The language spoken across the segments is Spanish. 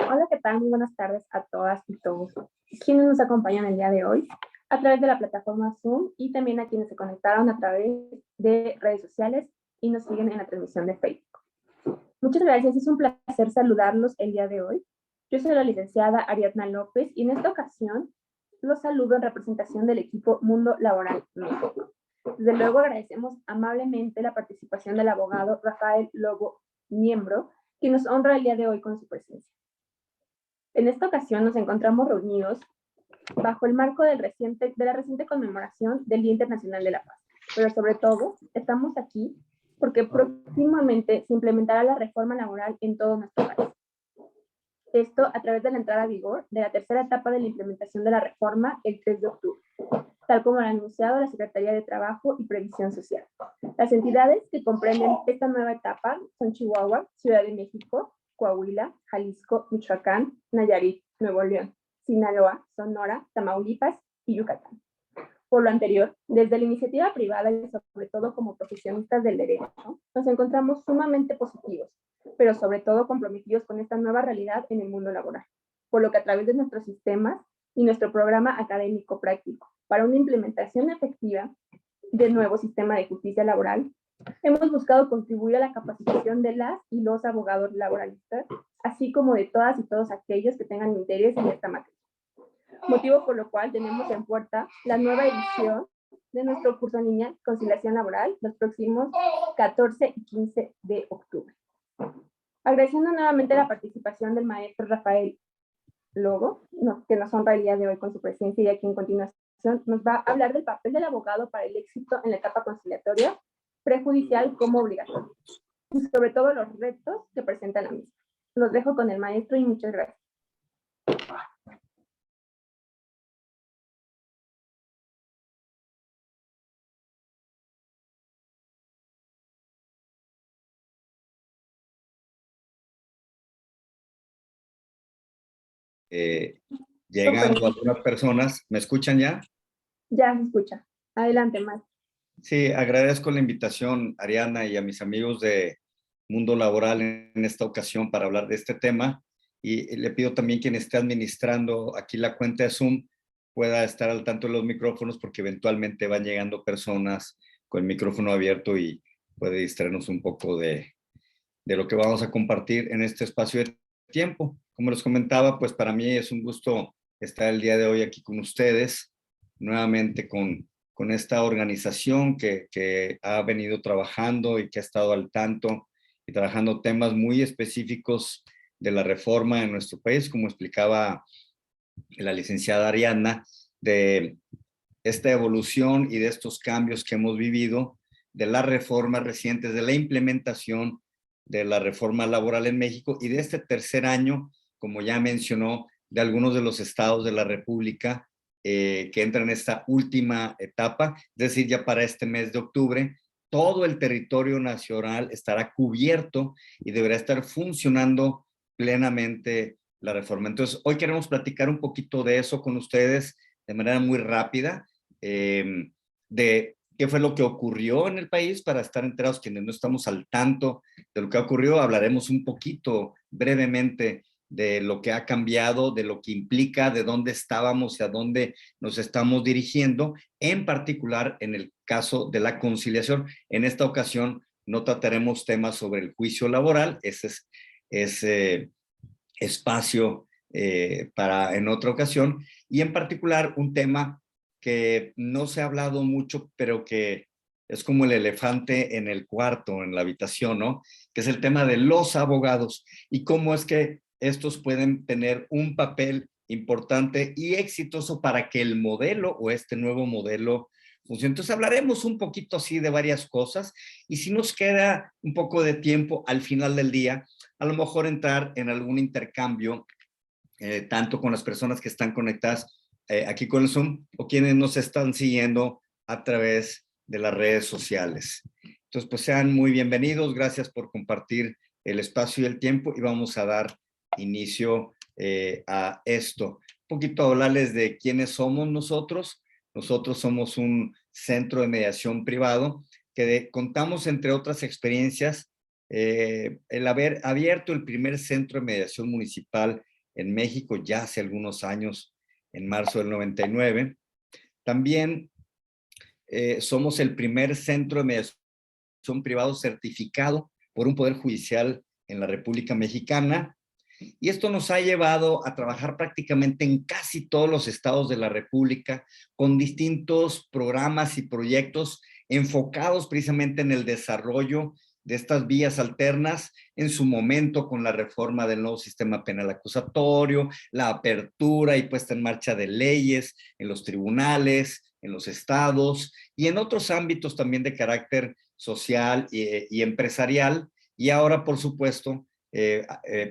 Hola, ¿qué tal? Muy buenas tardes a todas y todos quienes nos acompañan el día de hoy a través de la plataforma Zoom y también a quienes se conectaron a través de redes sociales y nos siguen en la transmisión de Facebook. Muchas gracias, es un placer saludarlos el día de hoy. Yo soy la licenciada Ariadna López y en esta ocasión los saludo en representación del equipo Mundo Laboral México. Desde luego agradecemos amablemente la participación del abogado Rafael Lobo, miembro, que nos honra el día de hoy con su presencia. En esta ocasión nos encontramos reunidos bajo el marco de la reciente conmemoración del Día Internacional de la Paz, pero sobre todo estamos aquí porque próximamente se implementará la reforma laboral en todo nuestro país. Esto a través de la entrada a vigor de la tercera etapa de la implementación de la reforma el 3 de octubre, tal como lo ha anunciado la Secretaría de Trabajo y Previsión Social. Las entidades que comprenden esta nueva etapa son Chihuahua, Ciudad de México, Coahuila, Jalisco, Michoacán, Nayarit, Nuevo León, Sinaloa, Sonora, Tamaulipas y Yucatán. Por lo anterior, desde la iniciativa privada y sobre todo como profesionistas del derecho, nos encontramos sumamente positivos, pero sobre todo comprometidos con esta nueva realidad en el mundo laboral, por lo que a través de nuestros sistemas y nuestro programa académico práctico para una implementación efectiva del nuevo sistema de justicia laboral, hemos buscado contribuir a la capacitación de las y los abogados laboralistas, así como de todas y todos aquellos que tengan interés en esta materia. Motivo por lo cual tenemos en puerta la nueva edición de nuestro curso en línea Conciliación Laboral los próximos 14 y 15 de octubre. Agradeciendo nuevamente la participación del maestro Rafael Lobo, que nos honra el día de hoy con su presencia y a quien en continuación nos va a hablar del papel del abogado para el éxito en la etapa conciliatoria, prejudicial como obligatorio, y sobre todo los retos que presenta la misma. Los dejo con el maestro y muchas gracias. Llegando algunas personas. ¿Me escuchan ya? Ya se escucha. Adelante, maestro. Sí, agradezco la invitación, Ariana, y a mis amigos de Mundo Laboral en esta ocasión para hablar de este tema. Y le pido también quien esté administrando aquí la cuenta de Zoom pueda estar al tanto de los micrófonos porque eventualmente van llegando personas con el micrófono abierto y puede distraernos un poco de lo que vamos a compartir en este espacio de tiempo. Como les comentaba, pues para mí es un gusto estar el día de hoy aquí con ustedes, nuevamente con esta organización que ha venido trabajando y que ha estado al tanto y trabajando temas muy específicos de la reforma en nuestro país, como explicaba la licenciada Ariadna, de esta evolución y de estos cambios que hemos vivido, de las reformas recientes, de la implementación de la reforma laboral en México y de este tercer año, como ya mencionó, de algunos de los estados de la República que entran en esta última etapa, es decir, ya para este mes de octubre, todo el territorio nacional estará cubierto y deberá estar funcionando plenamente la reforma. Entonces, hoy queremos platicar un poquito de eso con ustedes de manera muy rápida, de qué fue lo que ocurrió en el país para estar enterados quienes no estamos al tanto de lo que ocurrió. Hablaremos un poquito brevemente de lo que ha cambiado, de lo que implica, de dónde estábamos y a dónde nos estamos dirigiendo, en particular en el caso de la conciliación. En esta ocasión no trataremos temas sobre el juicio laboral, ese es espacio para en otra ocasión, y en particular un tema que no se ha hablado mucho, pero que es como el elefante en el cuarto, en la habitación, ¿no? Que es el tema de los abogados y cómo es que estos pueden tener un papel importante y exitoso para que el modelo o este nuevo modelo funcione. Entonces hablaremos un poquito así de varias cosas y si nos queda un poco de tiempo al final del día, a lo mejor entrar en algún intercambio, tanto con las personas que están conectadas aquí con el Zoom o quienes nos están siguiendo a través de las redes sociales. Entonces, pues sean muy bienvenidos. Gracias por compartir el espacio y el tiempo y vamos a dar inicio a esto. Un poquito hablarles de quiénes somos nosotros. Nosotros somos un centro de mediación privado que contamos, entre otras experiencias, el haber abierto el primer centro de mediación municipal en México ya hace algunos años, en marzo del 99. También somos el primer centro de mediación privado certificado por un poder judicial en la República Mexicana. Y esto nos ha llevado a trabajar prácticamente en casi todos los estados de la República con distintos programas y proyectos enfocados precisamente en el desarrollo de estas vías alternas, en su momento con la reforma del nuevo sistema penal acusatorio, la apertura y puesta en marcha de leyes en los tribunales, en los estados y en otros ámbitos también de carácter social y empresarial. Y ahora, por supuesto,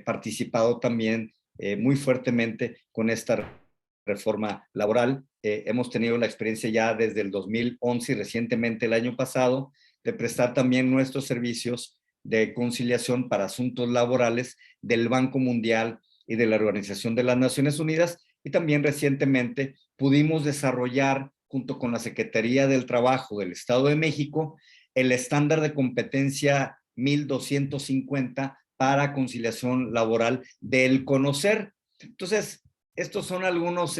participado también muy fuertemente con esta reforma laboral. Hemos tenido la experiencia ya desde el 2011 y recientemente el año pasado de prestar también nuestros servicios de conciliación para asuntos laborales del Banco Mundial y de la Organización de las Naciones Unidas, y también recientemente pudimos desarrollar junto con la Secretaría del Trabajo del Estado de México el estándar de competencia 1250 para conciliación laboral del CONOCER. Entonces, estos son algunos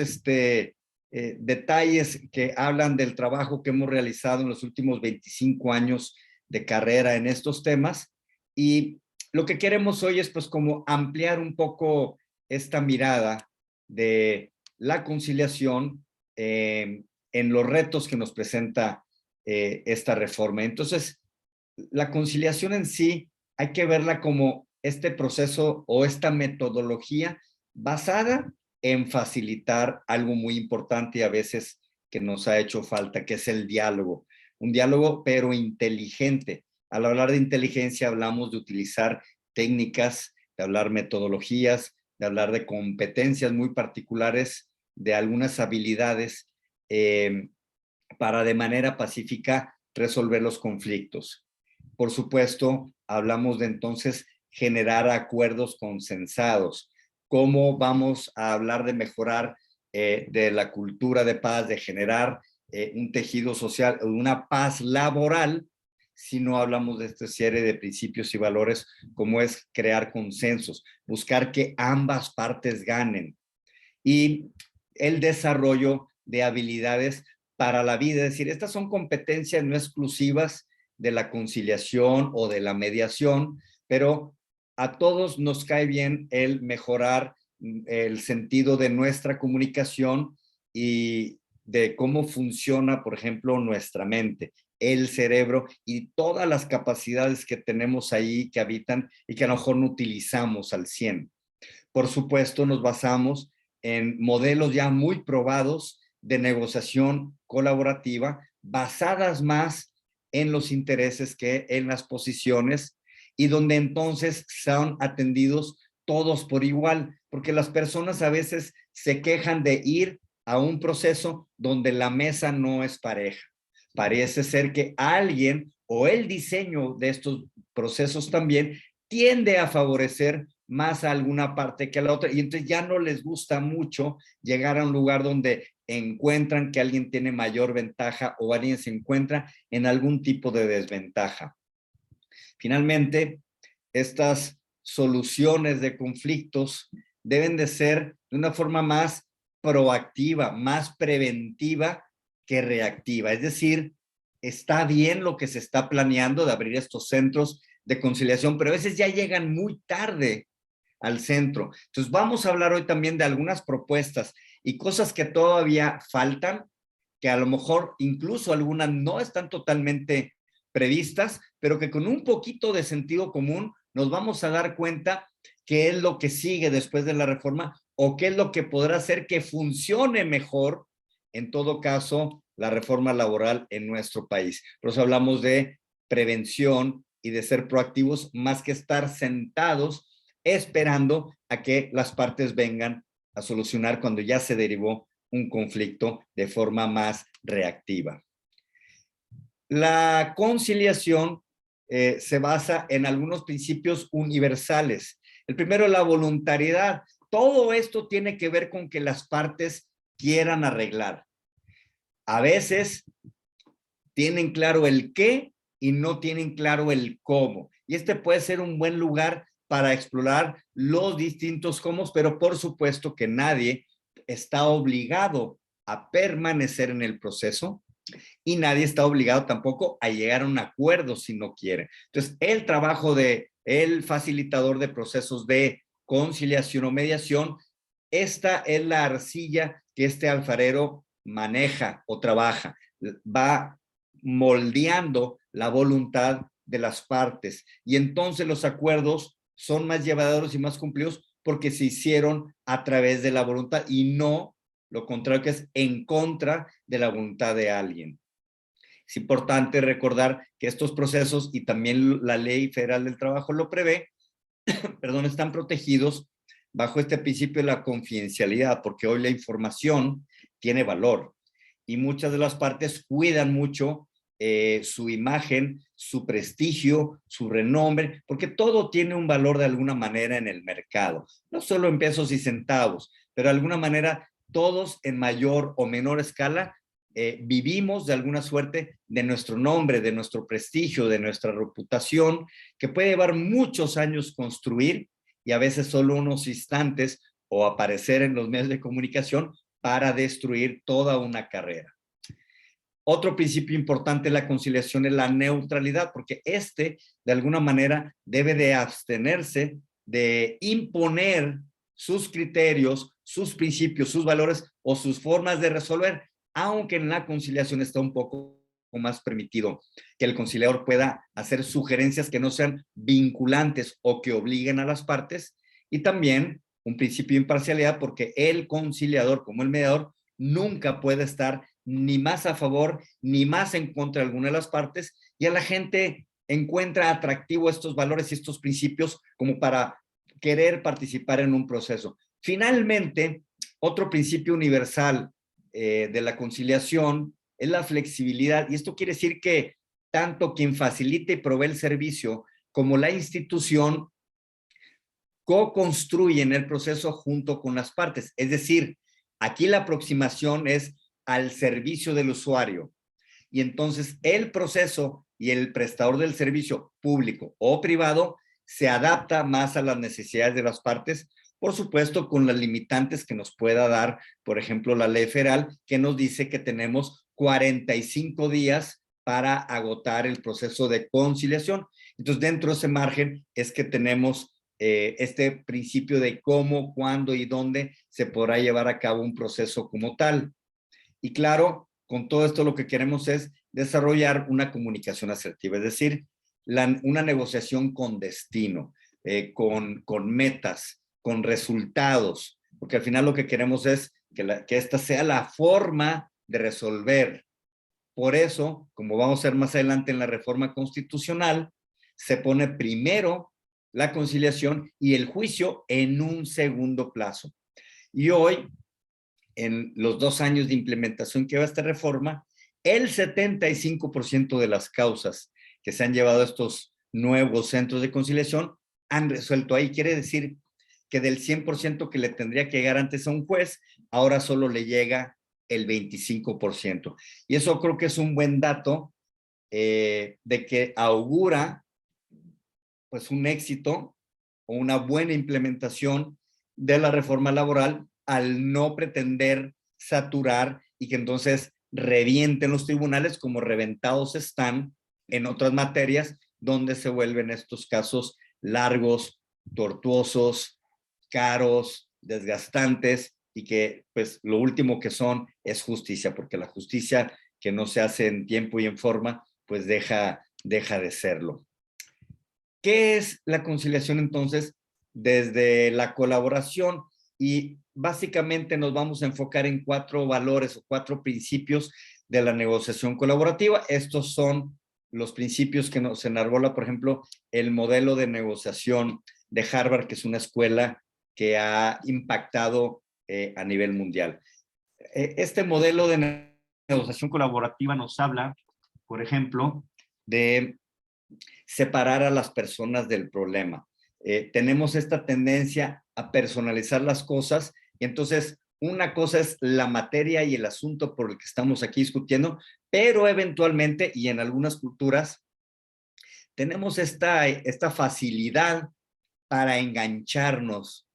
detalles que hablan del trabajo que hemos realizado en los últimos 25 años de carrera en estos temas, y lo que queremos hoy es pues como ampliar un poco esta mirada de la conciliación en los retos que nos presenta esta reforma. Entonces, la conciliación en sí hay que verla como este proceso o esta metodología basada en facilitar algo muy importante y a veces que nos ha hecho falta, que es el diálogo. Un diálogo pero inteligente. Al hablar de inteligencia hablamos de utilizar técnicas, de hablar metodologías, de hablar de competencias muy particulares, de algunas habilidades para de manera pacífica resolver los conflictos. Por supuesto, hablamos de entonces generar acuerdos consensados. ¿Cómo vamos a hablar de mejorar de la cultura de paz, de generar un tejido social, una paz laboral, si no hablamos de esta serie de principios y valores como es crear consensos, buscar que ambas partes ganen, y el desarrollo de habilidades para la vida? Es decir, estas son competencias no exclusivas de la conciliación o de la mediación, pero a todos nos cae bien el mejorar el sentido de nuestra comunicación y de cómo funciona, por ejemplo, nuestra mente, el cerebro y todas las capacidades que tenemos ahí que habitan y que a lo mejor no utilizamos al 100. Por supuesto, nos basamos en modelos ya muy probados de negociación colaborativa, basadas más en los intereses que en las posiciones, y donde entonces son atendidos todos por igual, porque las personas a veces se quejan de ir a un proceso donde la mesa no es pareja. Parece ser que alguien o el diseño de estos procesos también tiende a favorecer más a alguna parte que a la otra, y entonces ya no les gusta mucho llegar a un lugar donde encuentran que alguien tiene mayor ventaja o alguien se encuentra en algún tipo de desventaja. Finalmente, estas soluciones de conflictos deben de ser de una forma más proactiva, más preventiva que reactiva. Es decir, está bien lo que se está planeando de abrir estos centros de conciliación, pero a veces ya llegan muy tarde al centro. Entonces vamos a hablar hoy también de algunas propuestas y cosas que todavía faltan, que a lo mejor incluso algunas no están totalmente previstas, pero que con un poquito de sentido común nos vamos a dar cuenta qué es lo que sigue después de la reforma o qué es lo que podrá hacer que funcione mejor, en todo caso, la reforma laboral en nuestro país. Por eso hablamos de prevención y de ser proactivos más que estar sentados esperando a que las partes vengan a solucionar cuando ya se derivó un conflicto de forma más reactiva. La conciliación se basa en algunos principios universales. El primero es la voluntariedad. Todo esto tiene que ver con que las partes quieran arreglar. A veces tienen claro el qué y no tienen claro el cómo. Y este puede ser un buen lugar para explorar los distintos cómo, pero por supuesto que nadie está obligado a permanecer en el proceso y nadie está obligado tampoco a llegar a un acuerdo si no quiere. Entonces, el trabajo de el facilitador de procesos de conciliación o mediación, esta es la arcilla que este alfarero maneja o trabaja, va moldeando la voluntad de las partes y entonces los acuerdos son más llevaderos y más cumplidos porque se hicieron a través de la voluntad y no lo contrario, que es en contra de la voluntad de alguien. Es importante recordar que estos procesos y también la Ley Federal del Trabajo lo prevé, perdón, están protegidos bajo este principio de la confidencialidad, porque hoy la información tiene valor y muchas de las partes cuidan mucho su imagen, su prestigio, su renombre, porque todo tiene un valor de alguna manera en el mercado, no solo en pesos y centavos, pero de alguna manera todos en mayor o menor escala vivimos de alguna suerte de nuestro nombre, de nuestro prestigio, de nuestra reputación, que puede llevar muchos años construir y a veces solo unos instantes o aparecer en los medios de comunicación para destruir toda una carrera. Otro principio importante de la conciliación es la neutralidad, porque de alguna manera, debe de abstenerse de imponer sus criterios, sus principios, sus valores o sus formas de resolver, aunque en la conciliación está un poco más permitido que el conciliador pueda hacer sugerencias que no sean vinculantes o que obliguen a las partes, y también un principio de imparcialidad, porque el conciliador, como el mediador, nunca puede estar ni más a favor ni más en contra de alguna de las partes, y a la gente encuentra atractivo estos valores y estos principios como para querer participar en un proceso. Finalmente, otro principio universal de la conciliación es la flexibilidad, y esto quiere decir que tanto quien facilita y provee el servicio como la institución co-construyen el proceso junto con las partes. Es decir, aquí la aproximación es al servicio del usuario. Y entonces el proceso y el prestador del servicio público o privado se adapta más a las necesidades de las partes, por supuesto con las limitantes que nos pueda dar, por ejemplo, la ley federal, que nos dice que tenemos 45 días para agotar el proceso de conciliación. Entonces, dentro de ese margen es que tenemos este principio de cómo, cuándo y dónde se podrá llevar a cabo un proceso como tal. Y claro, con todo esto lo que queremos es desarrollar una comunicación asertiva, es decir, una negociación con destino, con metas, con resultados, porque al final lo que queremos es que esta sea la forma de resolver. Por eso, como vamos a ver más adelante en la reforma constitucional, se pone primero la conciliación y el juicio en un segundo plazo. Y hoy, en los 2 años de implementación que va esta reforma, el 75% de las causas que se han llevado a estos nuevos centros de conciliación han resuelto ahí. Quiere decir que del 100% que le tendría que llegar antes a un juez, ahora solo le llega el 25%. Y eso creo que es un buen dato de que augura pues un éxito o una buena implementación de la reforma laboral al no pretender saturar y que entonces revienten los tribunales como reventados están en otras materias donde se vuelven estos casos largos, tortuosos, caros, desgastantes y que pues lo último que son es justicia, porque la justicia que no se hace en tiempo y en forma pues deja de serlo. ¿Qué es la conciliación entonces? Desde la colaboración, y básicamente nos vamos a enfocar en 4 valores o 4 principios de la negociación colaborativa. Estos son los principios que nos enarbola, por ejemplo, el modelo de negociación de Harvard, que es una escuela que ha impactado a nivel mundial. Este modelo de negociación colaborativa nos habla, por ejemplo, de separar a las personas del problema. Tenemos esta tendencia a personalizar las cosas y entonces una cosa es la materia y el asunto por el que estamos aquí discutiendo, pero eventualmente y en algunas culturas tenemos esta facilidad para engancharnos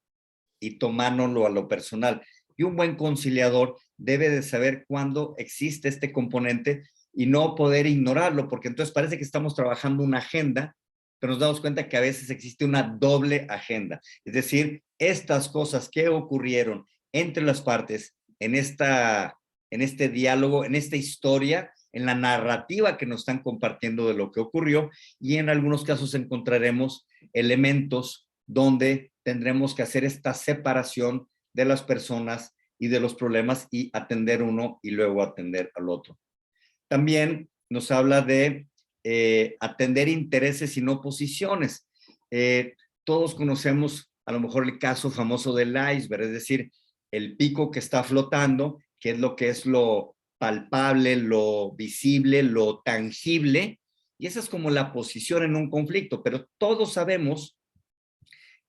y tomárnoslo a lo personal. Y un buen conciliador debe de saber cuándo existe este componente y no poder ignorarlo, porque entonces parece que estamos trabajando una agenda, pero nos damos cuenta que a veces existe una doble agenda. Es decir, estas cosas que ocurrieron entre las partes en este diálogo, en esta historia, en la narrativa que nos están compartiendo de lo que ocurrió, y en algunos casos encontraremos elementos donde tendremos que hacer esta separación de las personas y de los problemas y atender uno y luego atender al otro. También nos habla de atender intereses y no posiciones. Todos conocemos a lo mejor el caso famoso del iceberg, es decir, el pico que está flotando, que es lo palpable, lo visible, lo tangible, y esa es como la posición en un conflicto, pero todos sabemos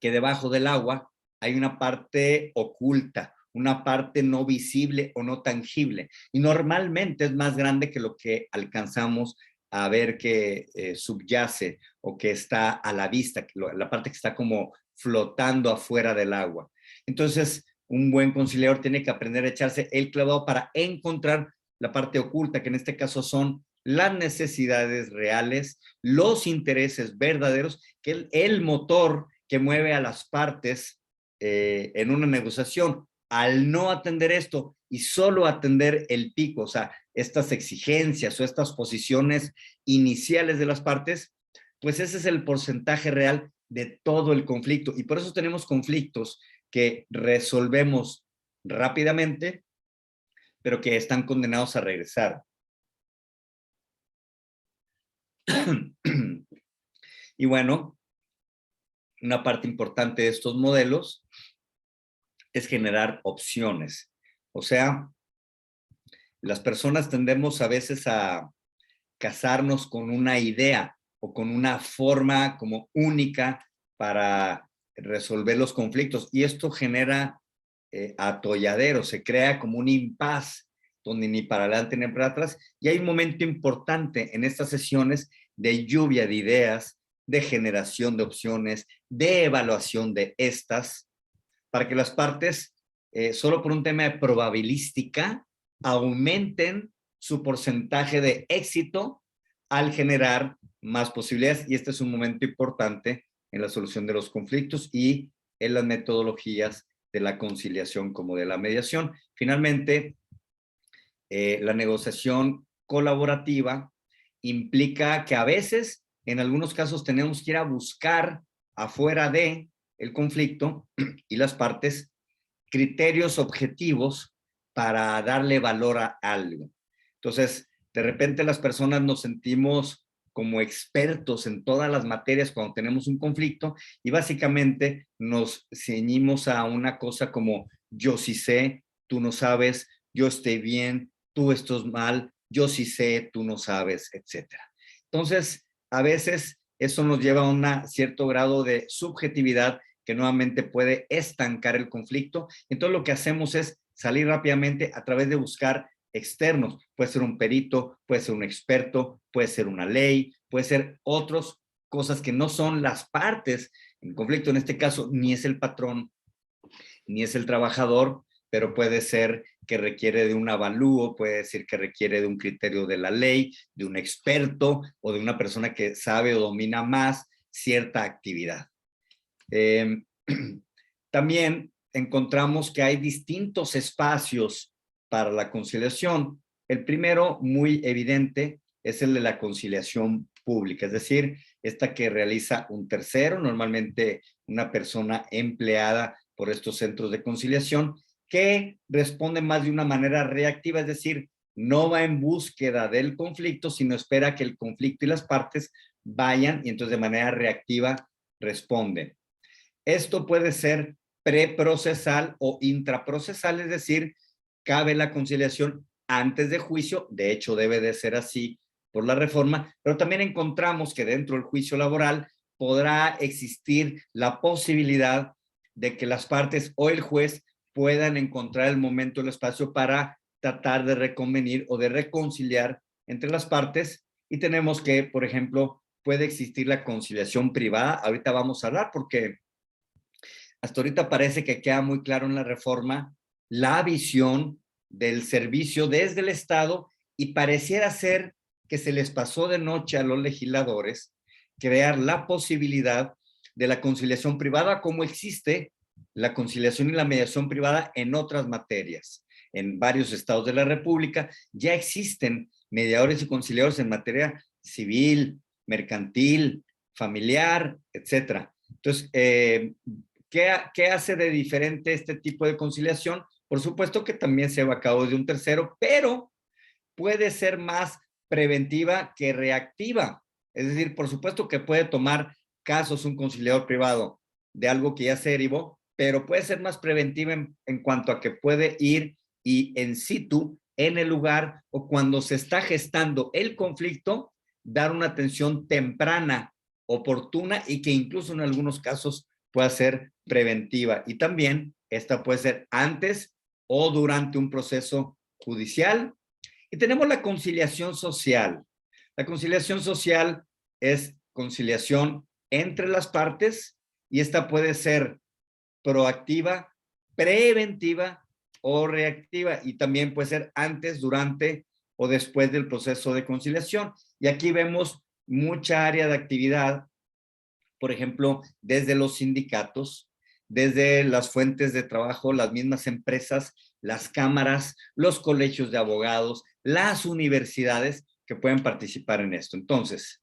que debajo del agua hay una parte oculta, una parte no visible o no tangible, y normalmente es más grande que lo que alcanzamos a ver que subyace o que está a la vista, la parte que está como flotando afuera del agua. Entonces, un buen conciliador tiene que aprender a echarse el clavado para encontrar la parte oculta, que en este caso son las necesidades reales, los intereses verdaderos, que el motor que mueve a las partes en una negociación. Al no atender esto y solo atender el pico, o sea, estas exigencias o estas posiciones iniciales de las partes, pues ese es el porcentaje real de todo el conflicto. Y por eso tenemos conflictos que resolvemos rápidamente, pero que están condenados a regresar. Y bueno, una parte importante de estos modelos es generar opciones. O sea, las personas tendemos a veces a casarnos con una idea o con una forma como única para resolver los conflictos. Y esto genera atolladero, se crea como un impas donde ni para adelante ni para atrás. Y hay un momento importante en estas sesiones de lluvia de ideas, de generación de opciones, de evaluación de estas, para que las partes, solo por un tema de probabilística, aumenten su porcentaje de éxito al generar más posibilidades. Y este es un momento importante en la solución de los conflictos y en las metodologías de la conciliación como de la mediación. Finalmente, la negociación colaborativa implica que a veces, en algunos casos, tenemos que ir a buscar afuera de el conflicto y las partes criterios objetivos para darle valor a algo. Entonces, de repente las personas nos sentimos como expertos en todas las materias cuando tenemos un conflicto y básicamente nos ceñimos a una cosa como yo sí sé, tú no sabes, yo estoy bien, tú estás mal, yo sí sé, tú no sabes, etc. Entonces, a veces eso nos lleva a un cierto grado de subjetividad que nuevamente puede estancar el conflicto. Entonces lo que hacemos es salir rápidamente a través de buscar externos. Puede ser un perito, puede ser un experto, puede ser una ley, puede ser otras cosas que no son las partes en conflicto. En este caso, ni es el patrón, ni es el trabajador, pero puede ser que requiere de un avalúo, puede decir que requiere de un criterio de la ley, de un experto o de una persona que sabe o domina más cierta actividad. También encontramos que hay distintos espacios para la conciliación. El primero, muy evidente, es el de la conciliación pública, es decir, esta que realiza un tercero, normalmente una persona empleada por estos centros de conciliación, que responde más de una manera reactiva, es decir, no va en búsqueda del conflicto, sino espera que el conflicto y las partes vayan y entonces de manera reactiva responden. Esto puede ser preprocesal o intraprocesal, es decir, cabe la conciliación antes de juicio, de hecho debe de ser así por la reforma, pero también encontramos que dentro del juicio laboral podrá existir la posibilidad de que las partes o el juez puedan encontrar el momento y el espacio para tratar de reconvenir o de reconciliar entre las partes. Y tenemos que, por ejemplo, puede existir la conciliación privada. Ahorita vamos a hablar porque hasta ahorita parece que queda muy claro en la reforma la visión del servicio desde el Estado y pareciera ser que se les pasó de noche a los legisladores crear la posibilidad de la conciliación privada como existe la conciliación y la mediación privada en otras materias. En varios estados de la República ya existen mediadores y conciliadores en materia civil, mercantil, familiar, etcétera. Entonces, ¿qué hace de diferente este tipo de conciliación? Por supuesto que también se va a cabo de un tercero, pero puede ser más preventiva que reactiva. Es decir, por supuesto que puede tomar casos un conciliador privado de algo que ya se derivó, pero puede ser más preventiva en cuanto a que puede ir y en situ, en el lugar o cuando se está gestando el conflicto, dar una atención temprana, oportuna y que incluso en algunos casos pueda ser preventiva. Y también esta puede ser antes o durante un proceso judicial. Y tenemos la conciliación social. La conciliación social es conciliación entre las partes y esta puede ser proactiva, preventiva o reactiva y también puede ser antes, durante o después del proceso de conciliación. Y aquí vemos mucha área de actividad, por ejemplo, desde los sindicatos, desde las fuentes de trabajo, las mismas empresas, las cámaras, los colegios de abogados, las universidades que pueden participar en esto. Entonces,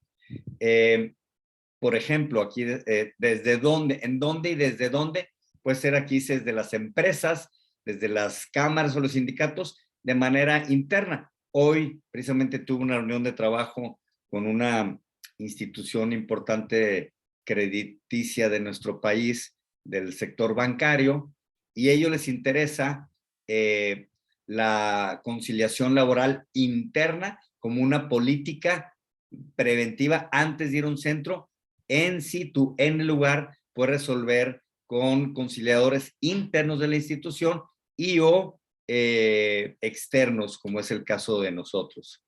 por ejemplo, aquí desde dónde, en dónde y desde dónde, puede ser aquí desde las empresas, desde las cámaras o los sindicatos, de manera interna. Hoy precisamente tuve una reunión de trabajo con una institución importante crediticia de nuestro país, del sector bancario, y a ellos les interesa la conciliación laboral interna como una política preventiva antes de ir a un centro en situ, en el lugar, puede resolver con conciliadores internos de la institución y o externos, como es el caso de nosotros.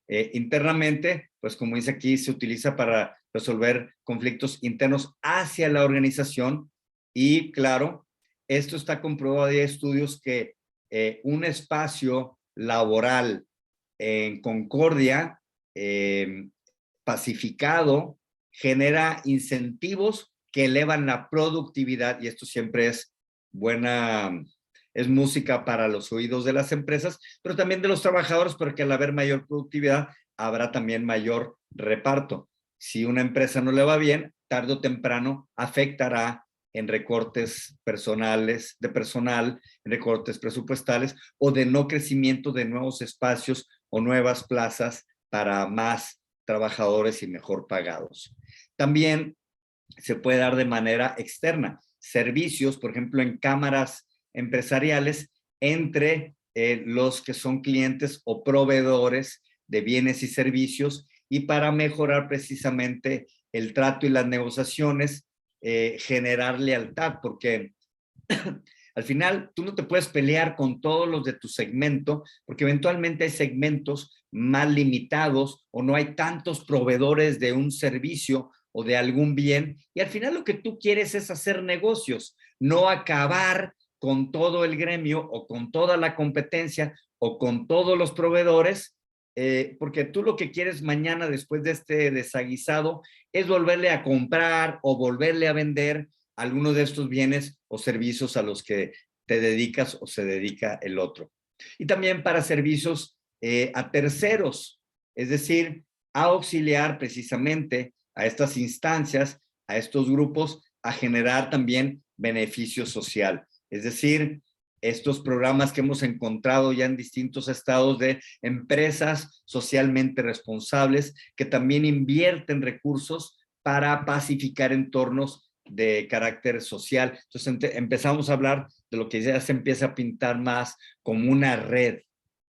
Internamente, pues como dice aquí, se utiliza para resolver conflictos internos hacia la organización y claro, esto está comprobado, hay estudios que un espacio laboral en concordia, pacificado, genera incentivos que elevan la productividad y esto siempre es buena, es música para los oídos de las empresas, pero también de los trabajadores, porque al haber mayor productividad habrá también mayor reparto. Si una empresa no le va bien, tarde o temprano afectará en recortes personales, de personal, en recortes presupuestales o de no crecimiento de nuevos espacios o nuevas plazas para más trabajadores y mejor pagados. También se puede dar de manera externa, servicios, por ejemplo, en cámaras empresariales entre los que son clientes o proveedores de bienes y servicios y para mejorar precisamente el trato y las negociaciones, generar lealtad, porque al final tú no te puedes pelear con todos los de tu segmento, porque eventualmente hay segmentos más limitados o no hay tantos proveedores de un servicio o de algún bien, y al final lo que tú quieres es hacer negocios, no acabar con todo el gremio o con toda la competencia o con todos los proveedores, porque tú lo que quieres mañana después de este desaguisado es volverle a comprar o volverle a vender algunos de estos bienes o servicios a los que te dedicas o se dedica el otro. Y también para servicios a terceros, es decir, a auxiliar precisamente a estas instancias, a estos grupos, a generar también beneficio social. Es decir, estos programas que hemos encontrado ya en distintos estados de empresas socialmente responsables que también invierten recursos para pacificar entornos de carácter social. Entonces empezamos a hablar de lo que ya se empieza a pintar más como una red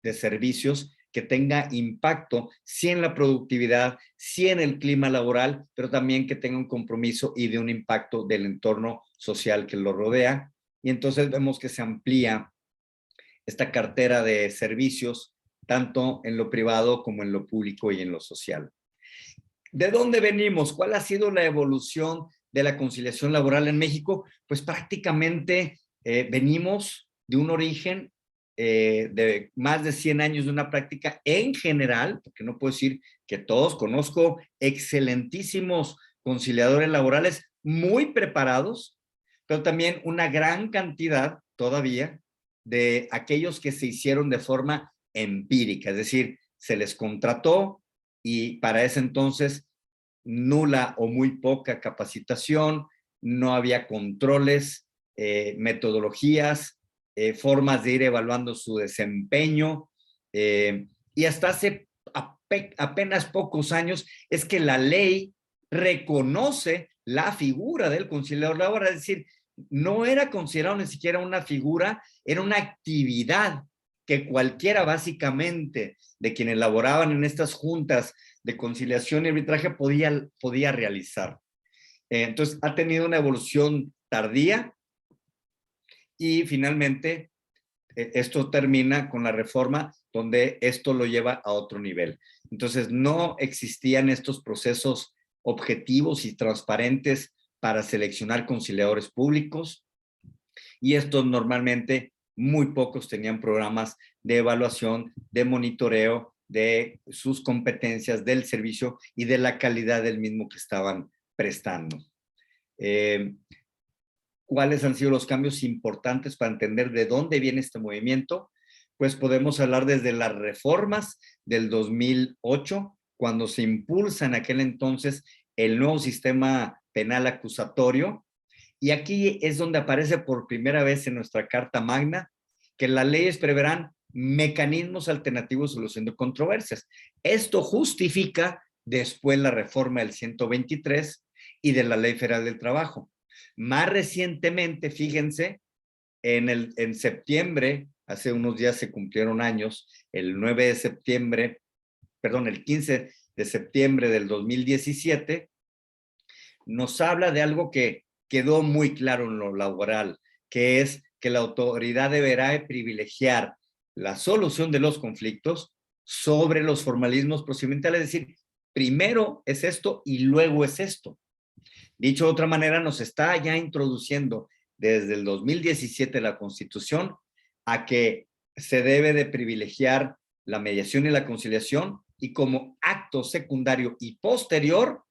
de servicios que tenga impacto, sí en la productividad, sí en el clima laboral, pero también que tenga un compromiso y de un impacto del entorno social que lo rodea. Y entonces vemos que se amplía esta cartera de servicios, tanto en lo privado como en lo público y en lo social. ¿De dónde venimos? ¿Cuál ha sido la evolución de la conciliación laboral en México, pues prácticamente venimos de un origen de más de 100 años de una práctica en general, porque no puedo decir que todos, conozco excelentísimos conciliadores laborales muy preparados, pero también una gran cantidad todavía de aquellos que se hicieron de forma empírica, es decir, se les contrató y para ese entonces nula o muy poca capacitación, no había controles, metodologías, formas de ir evaluando su desempeño, y hasta hace apenas pocos años es que la ley reconoce la figura del conciliador laboral, es decir, no era considerado ni siquiera una figura, era una actividad que cualquiera básicamente de quienes laboraban en estas juntas de conciliación y arbitraje podía realizar. Entonces ha tenido una evolución tardía y finalmente esto termina con la reforma donde esto lo lleva a otro nivel. Entonces no existían estos procesos objetivos y transparentes para seleccionar conciliadores públicos y estos normalmente muy pocos tenían programas de evaluación, de monitoreo de sus competencias, del servicio y de la calidad del mismo que estaban prestando. ¿Cuáles han sido los cambios importantes para entender de dónde viene este movimiento? Pues podemos hablar desde las reformas del 2008, cuando se impulsa en aquel entonces el nuevo sistema penal acusatorio, y aquí es donde aparece por primera vez en nuestra Carta Magna que las leyes preverán mecanismos alternativos de solución de controversias. Esto justifica después la reforma del 123 y de la Ley Federal del Trabajo. Más recientemente, fíjense, en septiembre, hace unos días se cumplieron años, el 9 de septiembre, perdón, el 15 de septiembre del 2017, nos habla de algo que quedó muy claro en lo laboral, que es que la autoridad deberá privilegiar la solución de los conflictos sobre los formalismos procedimentales, es decir, primero es esto y luego es esto. Dicho de otra manera, nos está ya introduciendo desde el 2017 la Constitución a que se debe de privilegiar la mediación y la conciliación y como acto secundario y posterior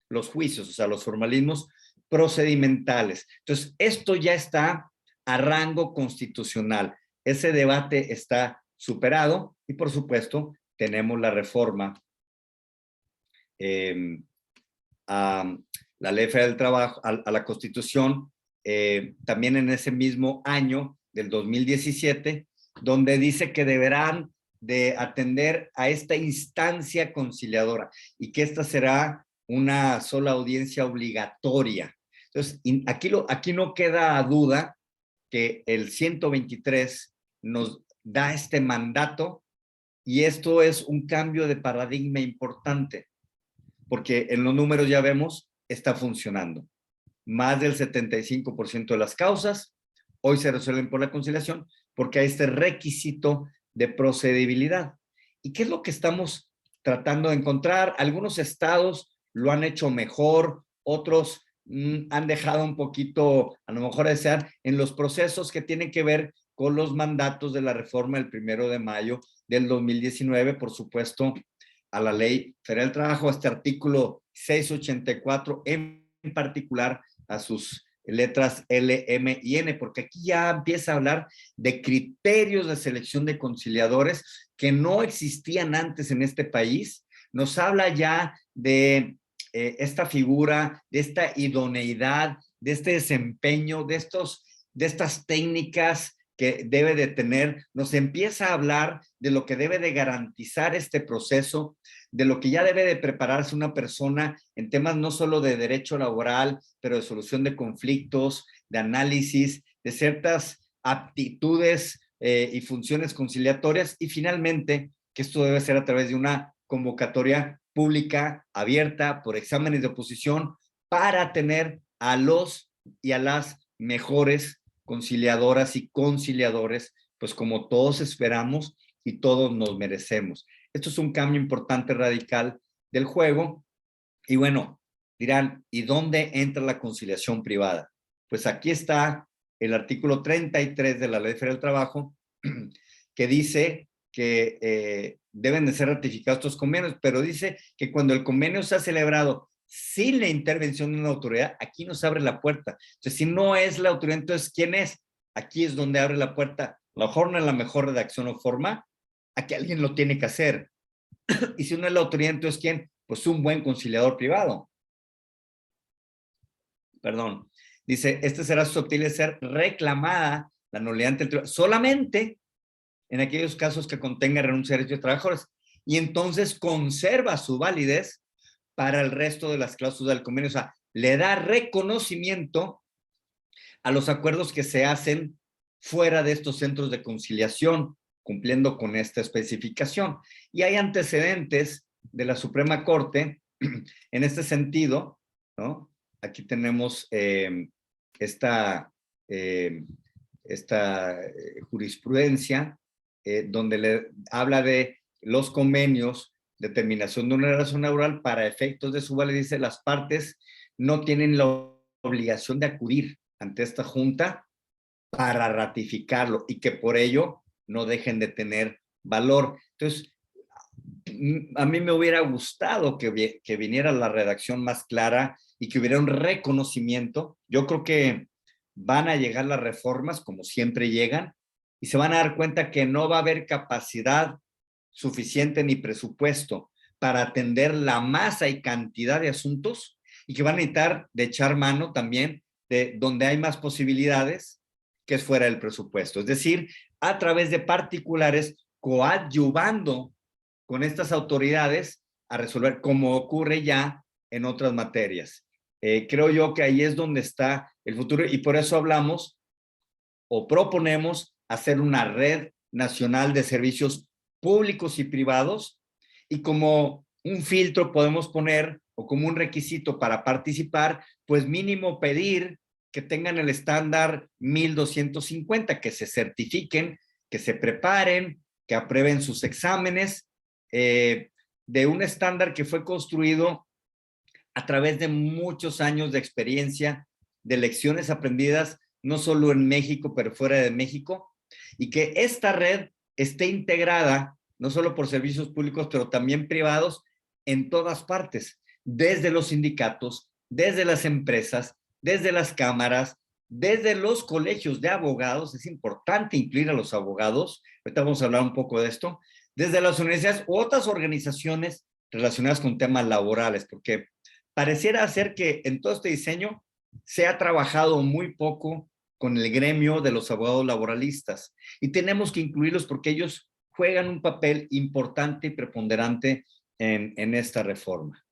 los juicios, o sea, los formalismos procedimentales. Entonces, esto ya está a rango constitucional. Ese debate está superado y, por supuesto, tenemos la reforma a la Ley Federal del Trabajo, a la Constitución, también en ese mismo año del 2017, donde dice que deberán de atender a esta instancia conciliadora y que esta será una sola audiencia obligatoria. Entonces, aquí no queda duda que el 123 nos da este mandato y esto es un cambio de paradigma importante, porque en los números ya vemos, está funcionando. Más del 75% de las causas hoy se resuelven por la conciliación porque hay este requisito de procedibilidad. ¿Y qué es lo que estamos tratando de encontrar? Algunos estados lo han hecho mejor, otros han dejado un poquito, a lo mejor, a desear en los procesos que tienen que ver con los mandatos de la reforma del 1 de mayo del 2019, por supuesto, a la Ley Federal del Trabajo, a este artículo 684, en particular a sus letras L, M y N, porque aquí ya empieza a hablar de criterios de selección de conciliadores que no existían antes en este país. Nos habla ya de esta figura, de esta idoneidad, de este desempeño, de estas técnicas que debe de tener, nos empieza a hablar de lo que debe de garantizar este proceso, de lo que ya debe de prepararse una persona en temas no solo de derecho laboral, pero de solución de conflictos, de análisis, de ciertas aptitudes y funciones conciliatorias, y finalmente que esto debe ser a través de una convocatoria pública, abierta, por exámenes de oposición, para tener a los y a las mejores conciliadoras y conciliadores, pues como todos esperamos y todos nos merecemos. Esto es un cambio importante, radical del juego. Y bueno, Dirán, ¿y dónde entra la conciliación privada? Pues aquí está el artículo 33 de la Ley Federal del Trabajo, que dice que deben de ser ratificados estos convenios, pero dice que cuando el convenio se ha celebrado sin la intervención de una autoridad, aquí nos abre la puerta. Entonces, si no es la autoridad, entonces, ¿quién es? Aquí es donde abre la puerta. A lo mejor no es la mejor redacción o forma, aquí alguien lo tiene que hacer. Y si no es la autoridad, entonces, ¿quién? Pues un buen conciliador privado. Perdón. Dice, este será susceptible de ser reclamada la nulidad ante el tribunal solamente en aquellos casos que contenga renuncia de derechos de trabajadores. Y entonces conserva su validez para el resto de las cláusulas del convenio. O sea, le da reconocimiento a los acuerdos que se hacen fuera de estos centros de conciliación, cumpliendo con esta especificación. Y hay antecedentes de la Suprema Corte en este sentido, ¿no? Aquí tenemos esta jurisprudencia donde habla de los convenios de terminación de una relación laboral para efectos de su validez. Dice, las partes no tienen la obligación de acudir ante esta junta para ratificarlo y que por ello no dejen de tener valor. Entonces, a mí me hubiera gustado que viniera la redacción más clara y que hubiera un reconocimiento. Yo creo que van a llegar las reformas, como siempre llegan, y se van a dar cuenta que no va a haber capacidad suficiente ni presupuesto para atender la masa y cantidad de asuntos y que van a necesitar de echar mano también de donde hay más posibilidades, que es fuera del presupuesto. Es decir, a través de particulares coadyuvando con estas autoridades a resolver, como ocurre ya en otras materias. Creo yo que ahí es donde está el futuro y por eso hablamos o proponemos hacer una red nacional de servicios públicos y privados y como un filtro podemos poner o como un requisito para participar, pues mínimo pedir que tengan el estándar 1250, que se certifiquen, que se preparen, que aprueben sus exámenes, de un estándar que fue construido a través de muchos años de experiencia, de lecciones aprendidas, no solo en México, pero fuera de México, y que esta red esté integrada, no solo por servicios públicos, pero también privados, en todas partes, desde los sindicatos, desde las empresas, desde las cámaras, desde los colegios de abogados, es importante incluir a los abogados, ahorita vamos a hablar un poco de esto, desde las universidades u otras organizaciones relacionadas con temas laborales, porque pareciera ser que en todo este diseño se ha trabajado muy poco con el gremio de los abogados laboralistas y tenemos que incluirlos porque ellos juegan un papel importante y preponderante en esta reforma.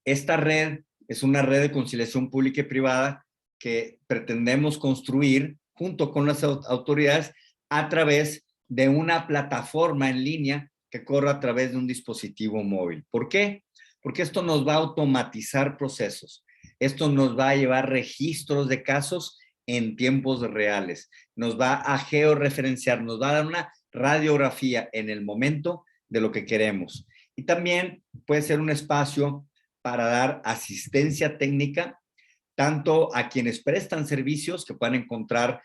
Esta red es una red de conciliación pública y privada que pretendemos construir junto con las autoridades a través de una plataforma en línea que corra a través de un dispositivo móvil. ¿Por qué? Porque esto nos va a automatizar procesos. Esto nos va a llevar registros de casos en tiempos reales. Nos va a georreferenciar, nos va a dar una radiografía en el momento de lo que queremos. Y también puede ser un espacio para dar asistencia técnica, tanto a quienes prestan servicios que puedan encontrar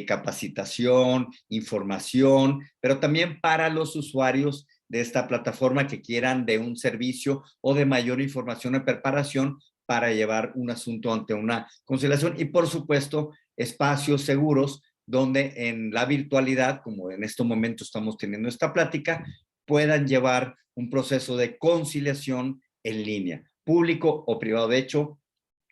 capacitación, información, pero también para los usuarios de esta plataforma que quieran de un servicio o de mayor información o preparación para llevar un asunto ante una conciliación y, por supuesto, espacios seguros donde en la virtualidad, como en este momento estamos teniendo esta plática, puedan llevar un proceso de conciliación en línea, público o privado. De hecho,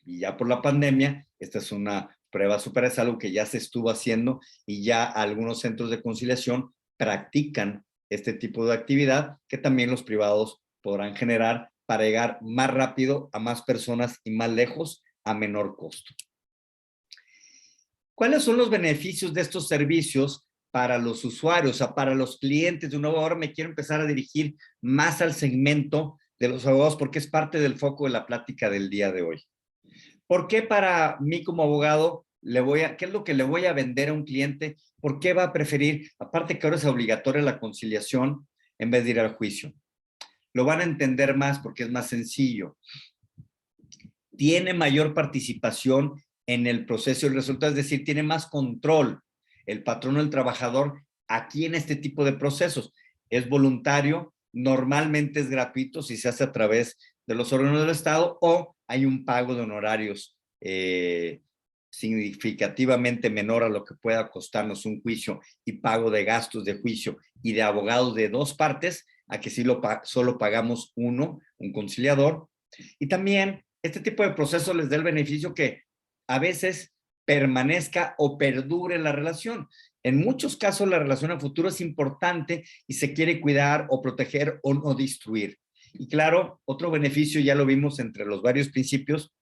y ya por la pandemia, esta es una prueba súper, es algo que ya se estuvo haciendo y ya algunos centros de conciliación practican este tipo de actividad que también los privados podrán generar para llegar más rápido a más personas y más lejos a menor costo. ¿Cuáles son los beneficios de estos servicios para los usuarios, o sea, para los clientes? De nuevo, ahora me quiero empezar a dirigir más al segmento de los abogados porque es parte del foco de la plática del día de hoy. ¿Por qué para mí como abogado qué es lo que le voy a vender a un cliente? ¿Por qué va a preferir, aparte que ahora es obligatoria la conciliación en vez de ir al juicio? Lo van a entender más porque es más sencillo. tiene mayor participación en el proceso y el resultado, es decir, tiene más control el patrón o el trabajador aquí en este tipo de procesos. Es voluntario, normalmente es gratuito si se hace a través de los órganos del Estado o hay un pago de honorarios significativamente menor a lo que pueda costarnos un juicio y pago de gastos de juicio y de abogados de dos partes, a que sí solo pagamos uno, un conciliador. Y también este tipo de procesos les da el beneficio que a veces permanezca o perdure la relación. En muchos casos la relación a futuro es importante y se quiere cuidar o proteger o no destruir. Y claro, otro beneficio ya lo vimos entre los varios principios,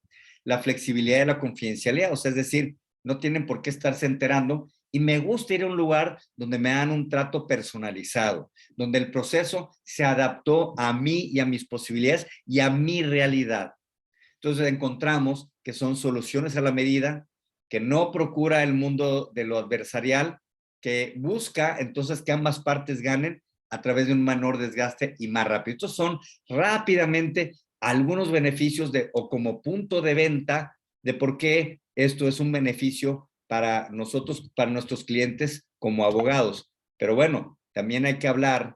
la flexibilidad de la confidencialidad, o sea, es decir, no tienen por qué estarse enterando y me gusta ir a un lugar donde me dan un trato personalizado, donde el proceso se adaptó a mí y a mis posibilidades y a mi realidad. Entonces encontramos que son soluciones a la medida, que no procura el mundo de lo adversarial, que busca entonces que ambas partes ganen a través de un menor desgaste y más rápido. Estos son rápidamente algunos beneficios o como punto de venta de por qué esto es un beneficio para nosotros, para nuestros clientes como abogados. Pero bueno, también hay que hablar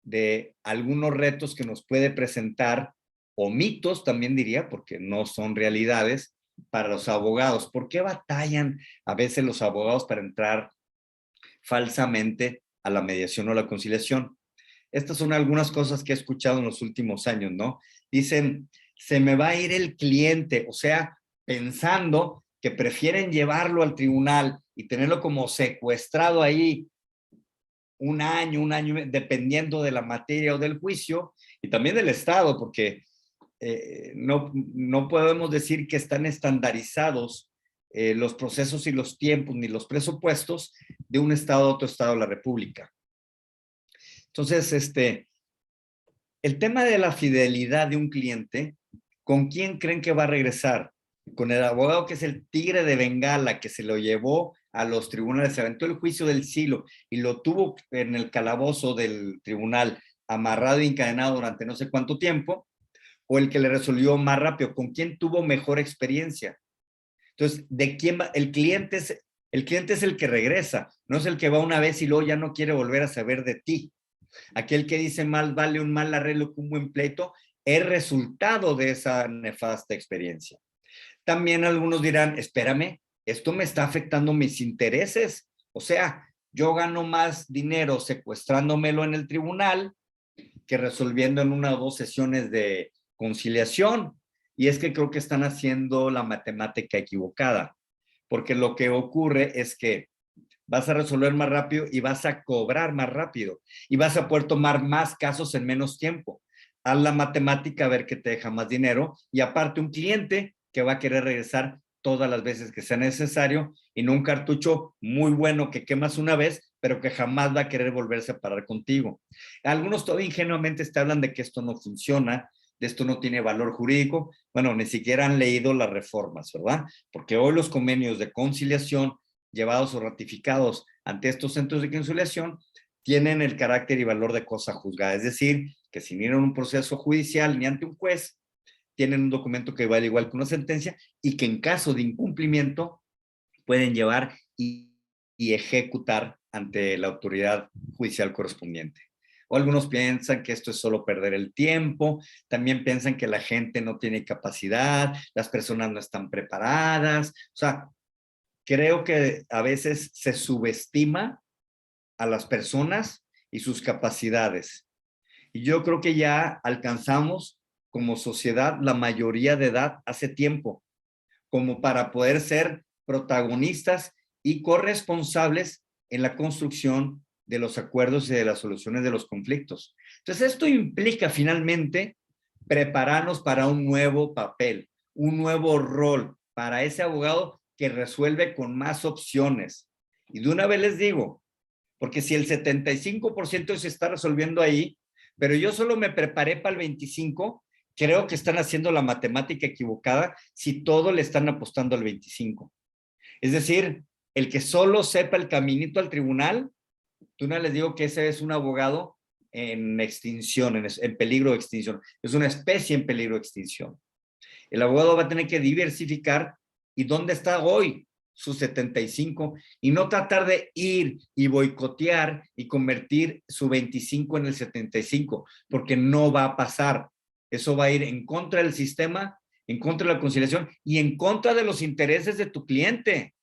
de algunos retos que nos puede presentar, o mitos también diría, porque no son realidades, para los abogados. ¿Por qué batallan a veces los abogados para entrar falsamente a la mediación o la conciliación? Estas son algunas cosas que he escuchado en los últimos años, ¿no? Dicen, se me va a ir el cliente, o sea, pensando que prefieren llevarlo al tribunal y tenerlo como secuestrado ahí un año, dependiendo de la materia o del juicio, y también del Estado, porque no podemos decir que están estandarizados los procesos y los tiempos ni los presupuestos de un Estado a otro Estado de la República. Entonces, el tema de la fidelidad de un cliente, ¿con quién creen que va a regresar? Con el abogado que es el tigre de Bengala, que se lo llevó a los tribunales, se aventó el juicio del siglo y lo tuvo en el calabozo del tribunal amarrado e encadenado durante no sé cuánto tiempo, o el que le resolvió más rápido, con quién tuvo mejor experiencia. Entonces, ¿de quién va? El cliente es el que regresa, no es el que va una vez y luego ya no quiere volver a saber de ti. Aquel que dice mal vale un mal arreglo que un buen pleito es resultado de esa nefasta experiencia. También algunos dirán, espérame, esto me está afectando mis intereses. O sea, yo gano más dinero secuestrándomelo en el tribunal que resolviendo en una o dos sesiones de conciliación. Y es que creo que están haciendo la matemática equivocada, porque lo que ocurre es que vas a resolver más rápido y vas a cobrar más rápido y vas a poder tomar más casos en menos tiempo. Haz la matemática a ver qué te deja más dinero y aparte un cliente que va a querer regresar todas las veces que sea necesario y no un cartucho muy bueno que quemas una vez, pero que jamás va a querer volverse a parar contigo. Algunos todavía ingenuamente te hablan de que esto no funciona, de esto no tiene valor jurídico. Bueno, ni siquiera han leído las reformas, ¿verdad? Porque hoy los convenios de conciliación llevados o ratificados ante estos centros de conciliación tienen el carácter y valor de cosa juzgada. Es decir, que si vienen un proceso judicial ni ante un juez, tienen un documento que vale igual que una sentencia y que en caso de incumplimiento pueden llevar y ejecutar ante la autoridad judicial correspondiente. O algunos piensan que esto es solo perder el tiempo, también piensan que la gente no tiene capacidad, las personas no están preparadas. O sea, creo que a veces se subestima a las personas y sus capacidades. Y yo creo que ya alcanzamos como sociedad la mayoría de edad hace tiempo, como para poder ser protagonistas y corresponsables en la construcción de los acuerdos y de las soluciones de los conflictos. Entonces, esto implica finalmente prepararnos para un nuevo papel, un nuevo rol para ese abogado que resuelve con más opciones. Y de una vez les digo, porque si el 75% se está resolviendo ahí, pero yo solo me preparé para el 25%, creo que están haciendo la matemática equivocada si todo le están apostando al 25%. Es decir, el que solo sepa el caminito al tribunal, tú no les digo que ese es un abogado en extinción, en peligro de extinción. Es una especie en peligro de extinción. El abogado va a tener que diversificar y dónde está hoy su 75 y no tratar de ir y boicotear y convertir su 25 en el 75, porque no va a pasar. Eso va a ir en contra del sistema, en contra de la conciliación y en contra de los intereses de tu cliente.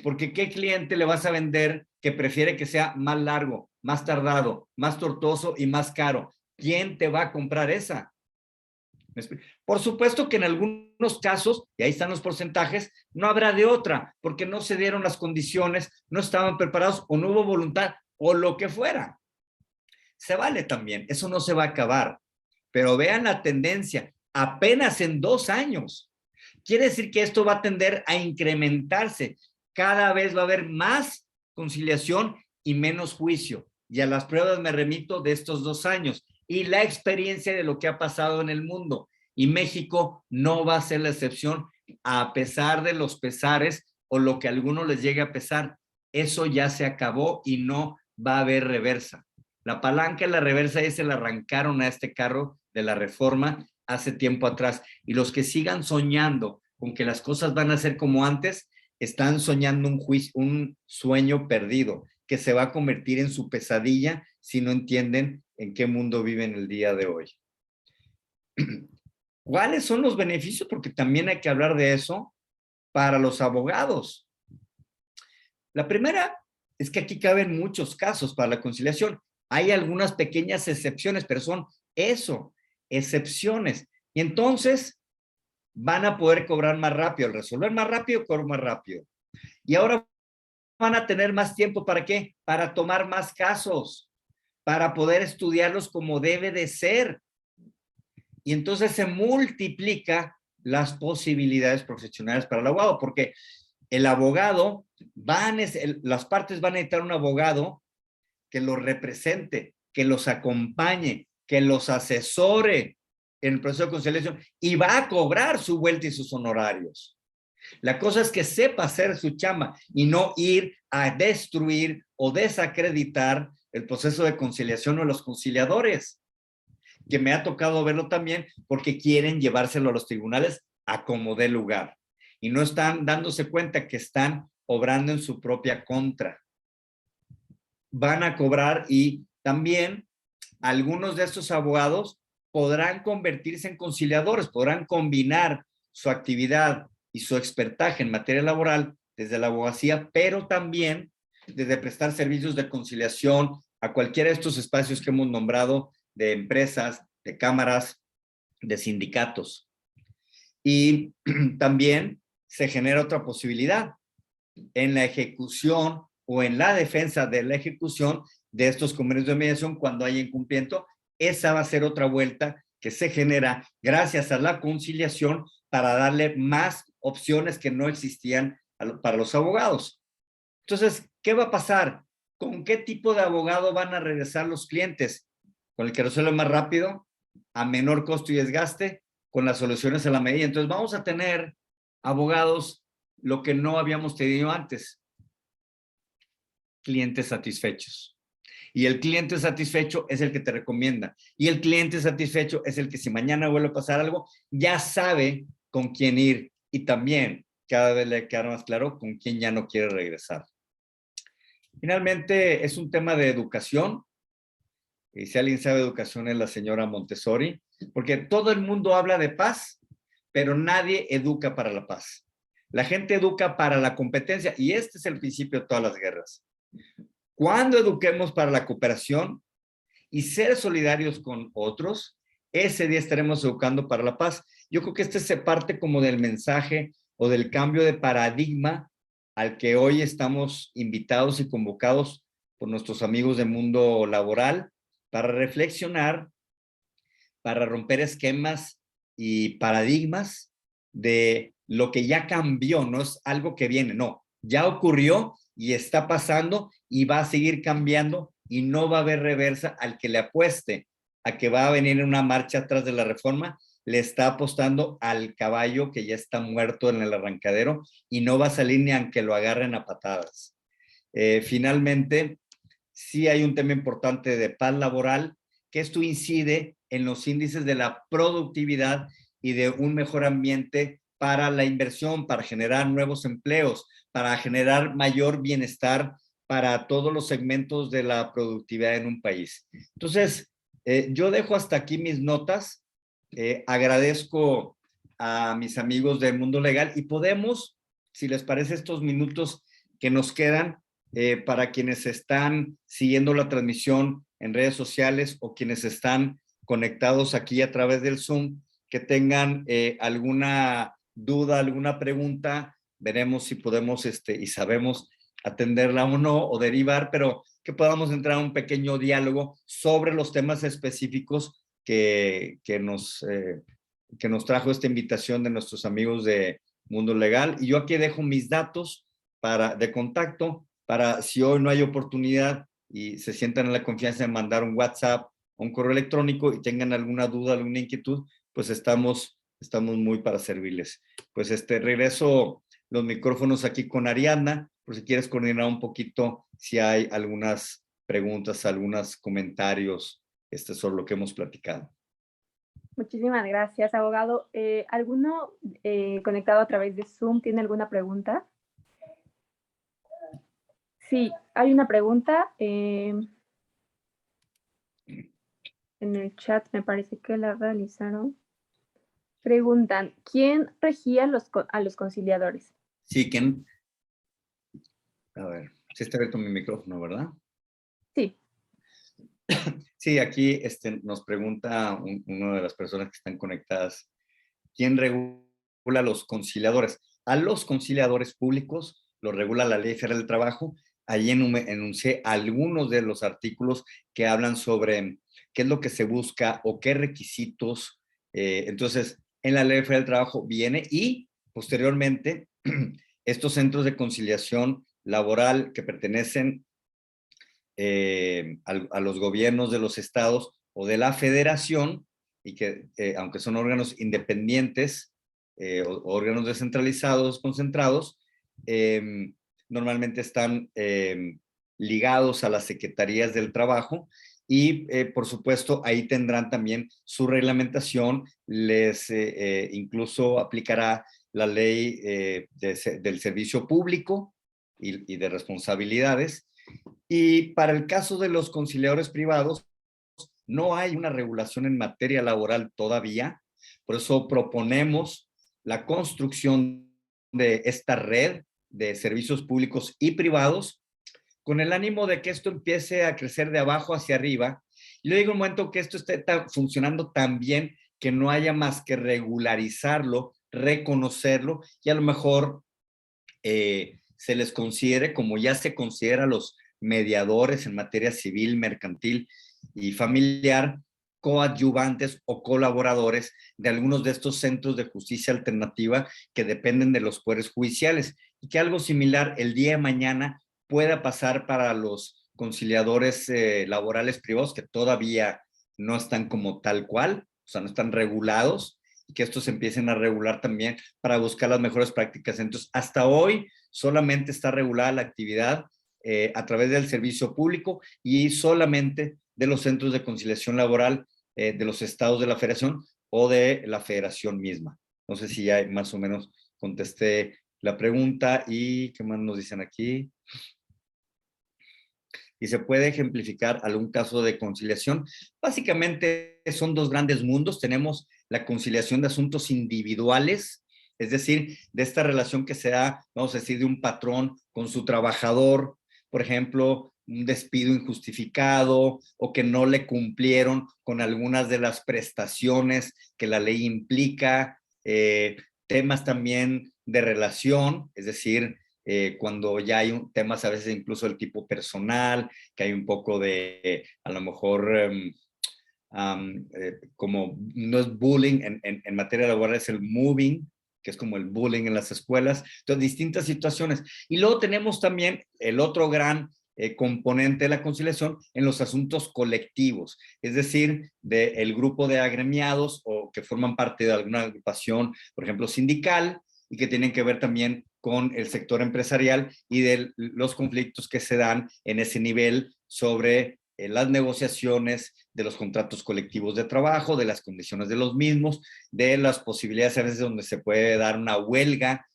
Porque ¿qué cliente le vas a vender que prefiere que sea más largo, más tardado, más tortuoso y más caro? ¿Quién te va a comprar esa? Por supuesto que en algunos casos, y ahí están los porcentajes, no habrá de otra, porque no se dieron las condiciones, no estaban preparados o no hubo voluntad o lo que fuera. Se vale también, eso no se va a acabar. Pero vean la tendencia, apenas en 2 años. Quiere decir que esto va a tender a incrementarse. Cada vez va a haber más conciliación y menos juicio. Y a las pruebas me remito de estos 2 años y la experiencia de lo que ha pasado en el mundo. Y México no va a ser la excepción a pesar de los pesares o lo que a algunos les llegue a pesar. Eso ya se acabó y no va a haber reversa. La palanca y la reversa ya se le arrancaron a este carro de la reforma hace tiempo atrás. Y los que sigan soñando con que las cosas van a ser como antes, están soñando un sueño perdido que se va a convertir en su pesadilla si no entienden en qué mundo viven el día de hoy. ¿Cuáles son los beneficios? Porque también hay que hablar de eso para los abogados. La primera es que aquí caben muchos casos para la conciliación. Hay algunas pequeñas excepciones, pero son eso, excepciones. Y entonces van a poder cobrar más rápido. Al resolver más rápido, cobrar más rápido. Y ahora van a tener más tiempo. ¿Para qué? Para tomar más casos, para poder estudiarlos como debe de ser. Y entonces se multiplica las posibilidades profesionales para el abogado, porque el abogado, las partes van a necesitar un abogado que los represente, que los acompañe, que los asesore en el proceso de conciliación y va a cobrar su vuelta y sus honorarios. La cosa es que sepa hacer su chamba y no ir a destruir o desacreditar el proceso de conciliación o los conciliadores, que me ha tocado verlo también porque quieren llevárselo a los tribunales a como dé lugar y no están dándose cuenta que están obrando en su propia contra. Van a cobrar y también algunos de estos abogados podrán convertirse en conciliadores, podrán combinar su actividad y su expertaje en materia laboral desde la abogacía, pero también desde prestar servicios de conciliación a cualquiera de estos espacios que hemos nombrado de empresas, de cámaras, de sindicatos. Y también se genera otra posibilidad en la ejecución o en la defensa de la ejecución de estos convenios de mediación cuando hay incumplimiento. Esa va a ser otra vuelta que se genera gracias a la conciliación para darle más opciones que no existían para los abogados. Entonces, ¿qué va a pasar? ¿Con qué tipo de abogado van a regresar los clientes? ¿Con el que resuelve más rápido, a menor costo y desgaste, con las soluciones a la medida? Entonces, vamos a tener abogados lo que no habíamos tenido antes, clientes satisfechos. Y el cliente satisfecho es el que te recomienda. Y el cliente satisfecho es el que si mañana vuelve a pasar algo, ya sabe con quién ir. Y también cada vez le queda más claro con quién ya no quiere regresar. Finalmente, es un tema de educación. Y si alguien sabe de educación es la señora Montessori, porque todo el mundo habla de paz, pero nadie educa para la paz. La gente educa para la competencia y este es el principio de todas las guerras. Cuando eduquemos para la cooperación y ser solidarios con otros, ese día estaremos educando para la paz. Yo creo que este se parte como del mensaje o del cambio de paradigma al que hoy estamos invitados y convocados por nuestros amigos del mundo laboral para reflexionar, para romper esquemas y paradigmas de lo que ya cambió, no es algo que viene, no, ya ocurrió y está pasando y va a seguir cambiando y no va a haber reversa. Al que le apueste a que va a venir una marcha atrás de la reforma, le está apostando al caballo que ya está muerto en el arrancadero y no va a salir ni aunque lo agarren a patadas. Finalmente, sí hay un tema importante de paz laboral, que esto incide en los índices de la productividad y de un mejor ambiente para la inversión, para generar nuevos empleos, para generar mayor bienestar para todos los segmentos de la productividad en un país. Entonces, yo dejo hasta aquí mis notas. Agradezco a mis amigos del mundo legal y podemos, si les parece, estos minutos que nos quedan para quienes están siguiendo la transmisión en redes sociales o quienes están conectados aquí a través del Zoom, que tengan alguna duda, alguna pregunta, veremos si podemos y sabemos atenderla o no, o derivar, pero que podamos entrar a un pequeño diálogo sobre los temas específicos que nos trajo esta invitación de nuestros amigos de Mundo Legal. Y yo aquí dejo mis datos de contacto para si hoy no hay oportunidad y se sientan en la confianza de mandar un WhatsApp o un correo electrónico y tengan alguna duda, alguna inquietud, pues estamos muy para servirles. Pues regreso los micrófonos aquí con Ariadna, por si quieres coordinar un poquito si hay algunas preguntas, algunos comentarios sobre lo que hemos platicado. Muchísimas gracias, abogado. ¿Alguno conectado a través de Zoom tiene alguna pregunta? Sí, hay una pregunta. En el chat me parece que la realizaron. Preguntan, ¿quién regía a los conciliadores? Sí, ¿quién? A ver, sí está abierto mi micrófono, ¿verdad? Sí. Sí, aquí nos pregunta una de las personas que están conectadas, ¿quién regula a los conciliadores? A los conciliadores públicos los regula la Ley Federal del Trabajo. Ahí enuncié algunos de los artículos que hablan sobre qué es lo que se busca o qué requisitos. Entonces, en la Ley Federal del Trabajo viene y posteriormente estos centros de conciliación laboral que pertenecen a los gobiernos de los estados o de la federación y que, aunque son órganos independientes, órganos descentralizados, concentrados, normalmente están ligados a las secretarías del trabajo y, por supuesto, ahí tendrán también su reglamentación, les incluso aplicará la ley del servicio público y de responsabilidades. Y para el caso de los conciliadores privados, no hay una regulación en materia laboral todavía, por eso proponemos la construcción de esta red de servicios públicos y privados con el ánimo de que esto empiece a crecer de abajo hacia arriba. Y luego, en un momento que esto esté funcionando tan bien que no haya más que regularizarlo, reconocerlo y a lo mejor se les considere, como ya se considera a los mediadores en materia civil, mercantil y familiar, coadyuvantes o colaboradores de algunos de estos centros de justicia alternativa que dependen de los poderes judiciales y que algo similar el día de mañana pueda pasar para los conciliadores laborales privados que todavía no están como tal cual, o sea, no están regulados, y que estos empiecen a regular también para buscar las mejores prácticas. Entonces, hasta hoy solamente está regulada la actividad a través del servicio público y solamente de los centros de conciliación laboral de los estados de la federación o de la federación misma. No sé si ya más o menos contesté la pregunta. ¿Y qué más nos dicen aquí? Y se puede ejemplificar algún caso de conciliación. Básicamente son dos grandes mundos. Tenemos la conciliación de asuntos individuales, es decir, de esta relación que se da, vamos a decir, de un patrón con su trabajador, por ejemplo, un despido injustificado o que no le cumplieron con algunas de las prestaciones que la ley implica, temas también de relación, es decir, cuando ya hay temas a veces incluso del tipo personal, que hay un poco de, a lo mejor, como no es bullying, en materia laboral es el moving, que es como el bullying en las escuelas. Entonces, distintas situaciones. Y luego tenemos también el otro gran componente de la conciliación en los asuntos colectivos, es decir, del grupo de agremiados o que forman parte de alguna agrupación, por ejemplo, sindical, y que tienen que ver también con el sector empresarial y de los conflictos que se dan en ese nivel sobre las negociaciones de los contratos colectivos de trabajo, de las condiciones de los mismos, de las posibilidades a veces donde se puede dar una huelga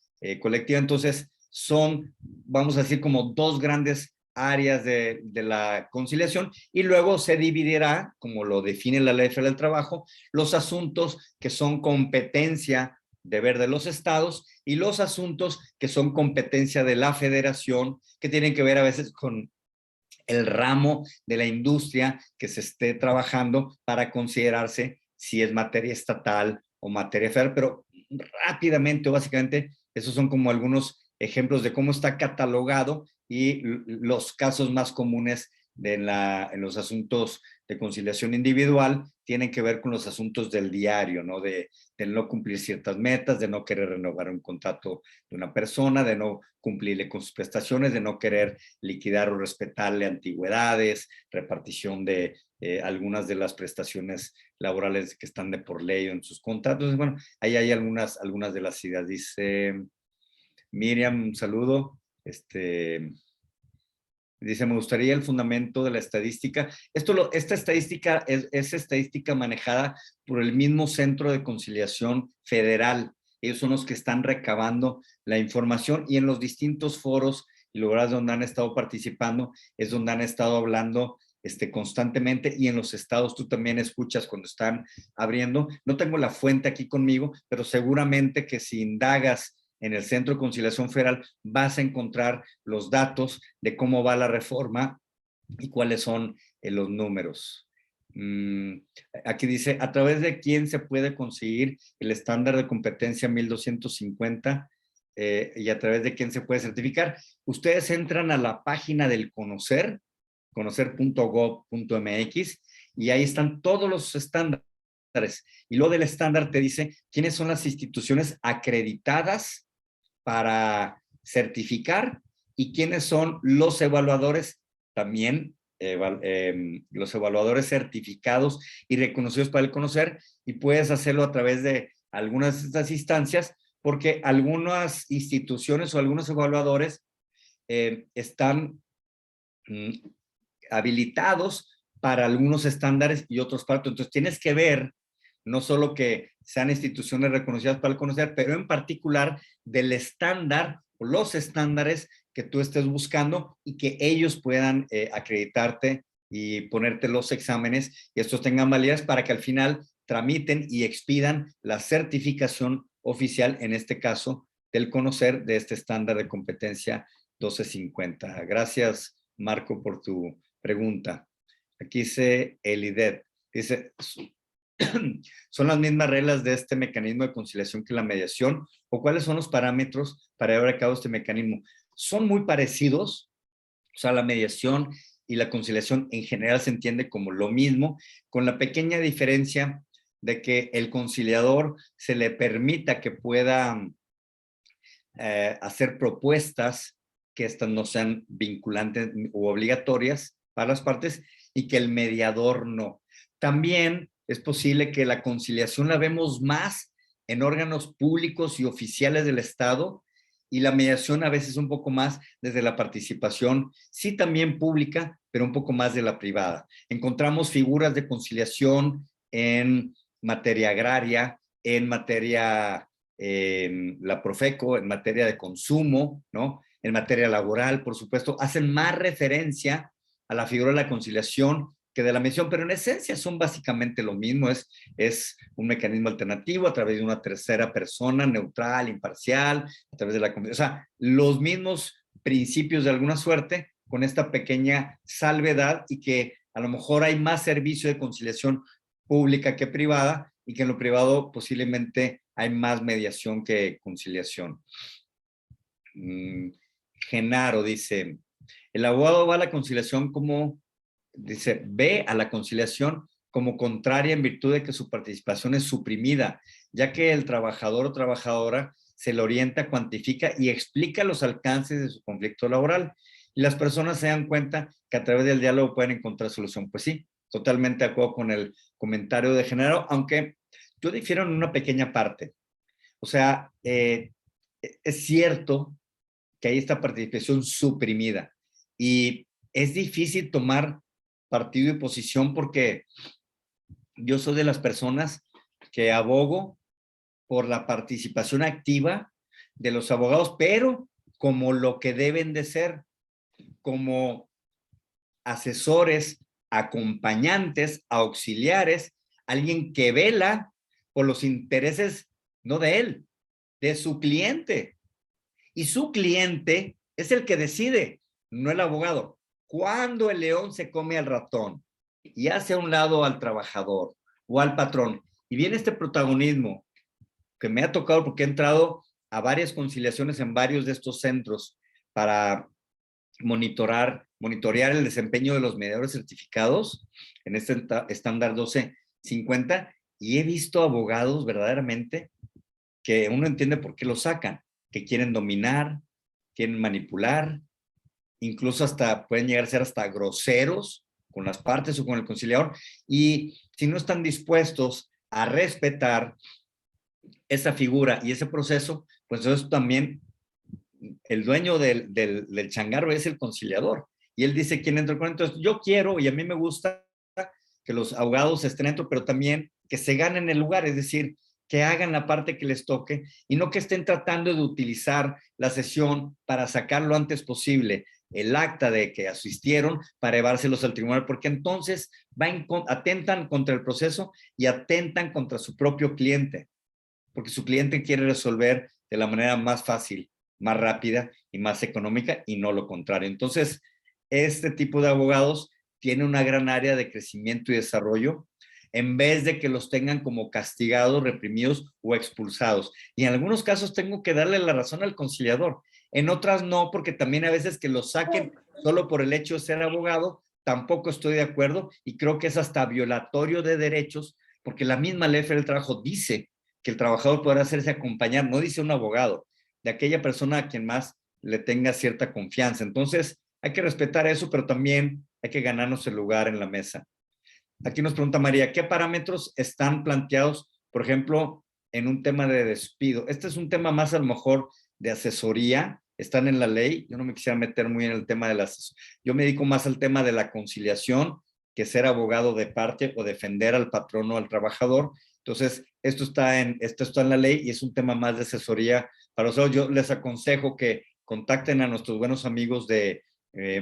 colectiva. Entonces, son, vamos a decir, como dos grandes áreas de la conciliación, y luego se dividirá, como lo define la Ley Federal del Trabajo, los asuntos que son competencia deber de los estados y los asuntos que son competencia de la federación, que tienen que ver a veces con el ramo de la industria que se esté trabajando para considerarse si es materia estatal o materia federal. Pero rápidamente o básicamente esos son como algunos ejemplos de cómo está catalogado y los casos más comunes en los asuntos de conciliación individual tienen que ver con los asuntos del diario, ¿no? De no cumplir ciertas metas, de no querer renovar un contrato de una persona, de no cumplirle con sus prestaciones, de no querer liquidar o respetarle antigüedades, repartición de algunas de las prestaciones laborales que están de por ley en sus contratos. Entonces, bueno, ahí hay algunas de las ideas. Dice Miriam, un saludo. Dice, me gustaría el fundamento de la estadística. Esta estadística es estadística manejada por el mismo Centro de Conciliación Federal. Ellos son los que están recabando la información y en los distintos foros y lugares donde han estado participando es donde han estado hablando constantemente, y en los estados tú también escuchas cuando están abriendo. No tengo la fuente aquí conmigo, pero seguramente que si indagas en el Centro de Conciliación Federal vas a encontrar los datos de cómo va la reforma y cuáles son los números. Aquí dice, ¿a través de quién se puede conseguir el estándar de competencia 1250 y a través de quién se puede certificar? Ustedes entran a la página del conocer, conocer.gov.mx, y ahí están todos los estándares. Y luego del estándar te dice quiénes son las instituciones acreditadas para certificar y quiénes son los evaluadores también, los evaluadores certificados y reconocidos para el conocer, y puedes hacerlo a través de algunas de estas instancias, porque algunas instituciones o algunos evaluadores están habilitados para algunos estándares y otros para otros. Entonces tienes que ver no solo que sean instituciones reconocidas para el conocer, pero en particular del estándar o los estándares que tú estés buscando y que ellos puedan acreditarte y ponerte los exámenes y estos tengan validez para que al final tramiten y expidan la certificación oficial, en este caso, del conocer de este estándar de competencia 1250. Gracias, Marco, por tu pregunta. Aquí dice Elidet, dice, ¿son las mismas reglas de este mecanismo de conciliación que la mediación? ¿O cuáles son los parámetros para llevar a cabo este mecanismo? Son muy parecidos, o sea, la mediación y la conciliación en general se entiende como lo mismo, con la pequeña diferencia de que el conciliador se le permita que pueda hacer propuestas que estas no sean vinculantes u obligatorias para las partes y que el mediador no. También es posible que la conciliación la vemos más en órganos públicos y oficiales del Estado, y la mediación a veces un poco más desde la participación, sí también pública, pero un poco más de la privada. Encontramos figuras de conciliación en materia agraria, en materia, la Profeco, en materia de consumo, ¿no? En materia laboral, por supuesto, hacen más referencia a la figura de la conciliación que de la mediación, pero en esencia son básicamente lo mismo, es un mecanismo alternativo a través de una tercera persona, neutral, imparcial, a través de la, o sea, los mismos principios de alguna suerte, con esta pequeña salvedad, y que a lo mejor hay más servicio de conciliación pública que privada, y que en lo privado posiblemente hay más mediación que conciliación. Genaro dice, el abogado va a la conciliación como, dice, ve a la conciliación como contraria en virtud de que su participación es suprimida, ya que el trabajador o trabajadora se le orienta, cuantifica y explica los alcances de su conflicto laboral, y las personas se dan cuenta que a través del diálogo pueden encontrar solución. Pues sí, totalmente de acuerdo con el comentario de Genaro, aunque yo difiero en una pequeña parte. O sea, es cierto que hay esta participación suprimida y es difícil tomar partido y posición, porque yo soy de las personas que abogo por la participación activa de los abogados, pero como lo que deben de ser, como asesores, acompañantes, auxiliares, alguien que vela por los intereses, no de él, de su cliente. Y su cliente es el que decide, no el abogado. Cuando el león se come al ratón y hace a un lado al trabajador o al patrón, y viene este protagonismo que me ha tocado porque he entrado a varias conciliaciones en varios de estos centros para monitorear el desempeño de los mediadores certificados en este estándar 1250, y he visto abogados verdaderamente que uno entiende por qué lo sacan, que quieren dominar, quieren manipular, incluso hasta pueden llegar a ser hasta groseros con las partes o con el conciliador, y si no están dispuestos a respetar esa figura y ese proceso, pues eso también el dueño del changarro es el conciliador. Y él dice quién entra con. Entonces, yo quiero y a mí me gusta que los abogados estén dentro, pero también que se ganen el lugar, es decir, que hagan la parte que les toque y no que estén tratando de utilizar la sesión para sacar lo antes posible el acta de que asistieron para llevárselos al tribunal, porque entonces atentan contra el proceso y atentan contra su propio cliente, porque su cliente quiere resolver de la manera más fácil, más rápida y más económica, y no lo contrario. Entonces, este tipo de abogados tiene una gran área de crecimiento y desarrollo, en vez de que los tengan como castigados, reprimidos o expulsados. Y en algunos casos tengo que darle la razón al conciliador, en otras no, porque también a veces que los saquen solo por el hecho de ser abogado, tampoco estoy de acuerdo, y creo que es hasta violatorio de derechos, porque la misma ley federal del trabajo dice que el trabajador podrá hacerse acompañar, no dice un abogado, de aquella persona a quien más le tenga cierta confianza. Entonces, hay que respetar eso, pero también hay que ganarnos el lugar en la mesa. Aquí nos pregunta María, ¿qué parámetros están planteados, por ejemplo, en un tema de despido? Este es un tema más a lo mejor de asesoría, están en la ley, yo no me quisiera meter muy en el tema de la asesoría, yo me dedico más al tema de la conciliación, que ser abogado de parte o defender al patrón o al trabajador. Entonces, esto está en la ley y es un tema más de asesoría. Para nosotros, yo les aconsejo que contacten a nuestros buenos amigos de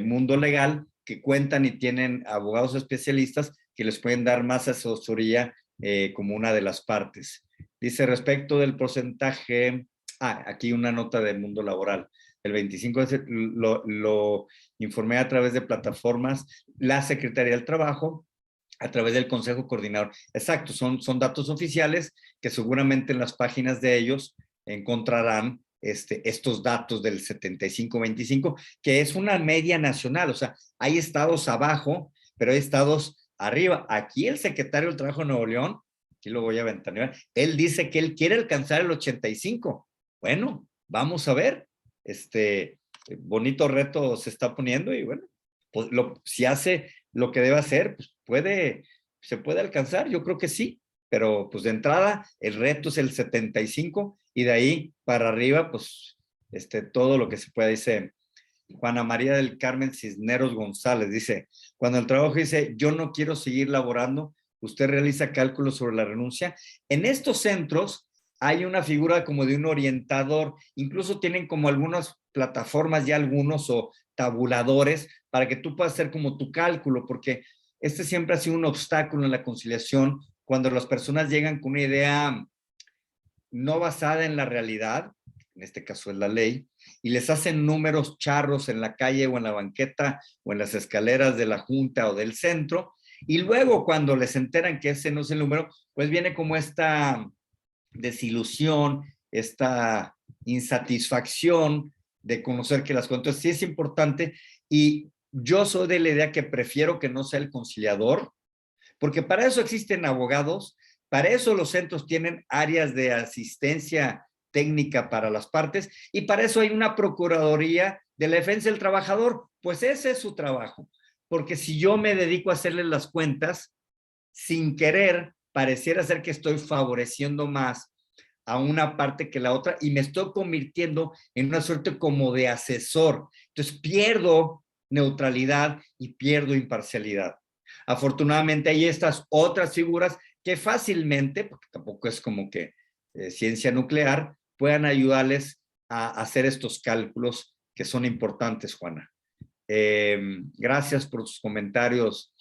Mundo Legal, que cuentan y tienen abogados especialistas que les pueden dar más asesoría como una de las partes. Dice, respecto del porcentaje, aquí una nota de Mundo Laboral. El 25 lo informé a través de plataformas, la Secretaría del Trabajo, a través del Consejo Coordinador. Exacto, son datos oficiales que seguramente en las páginas de ellos encontrarán estos datos del 75-25, que es una media nacional. O sea, hay estados abajo, pero hay estados arriba. Aquí el secretario del Trabajo de Nuevo León, aquí lo voy a ventanear, él dice que él quiere alcanzar el 85. Bueno, vamos a ver. Bonito reto se está poniendo y bueno, pues si hace lo que debe hacer, pues se puede alcanzar, yo creo que sí, pero pues de entrada el reto es el 75 y de ahí para arriba, pues todo lo que se pueda. Dice Juana María del Carmen Cisneros González, dice, cuando el trabajo dice, yo no quiero seguir laborando, usted realiza cálculos sobre la renuncia. En estos centros hay una figura como de un orientador, incluso tienen como algunas plataformas ya algunos o tabuladores para que tú puedas hacer como tu cálculo, porque siempre ha sido un obstáculo en la conciliación cuando las personas llegan con una idea no basada en la realidad, en este caso es la ley, y les hacen números charros en la calle o en la banqueta o en las escaleras de la junta o del centro, y luego cuando les enteran que ese no es el número, pues viene como esta desilusión, esta insatisfacción de conocer que las cosas. Entonces sí es importante, y yo soy de la idea que prefiero que no sea el conciliador, porque para eso existen abogados, para eso los centros tienen áreas de asistencia técnica para las partes, y para eso hay una Procuraduría de la Defensa del Trabajador, pues ese es su trabajo, porque si yo me dedico a hacerles las cuentas, sin querer, pareciera ser que estoy favoreciendo más a una parte que la otra y me estoy convirtiendo en una suerte como de asesor. Entonces pierdo neutralidad y pierdo imparcialidad. Afortunadamente hay estas otras figuras que fácilmente, porque tampoco es como que ciencia nuclear, puedan ayudarles a hacer estos cálculos que son importantes, Juana. Gracias por sus comentarios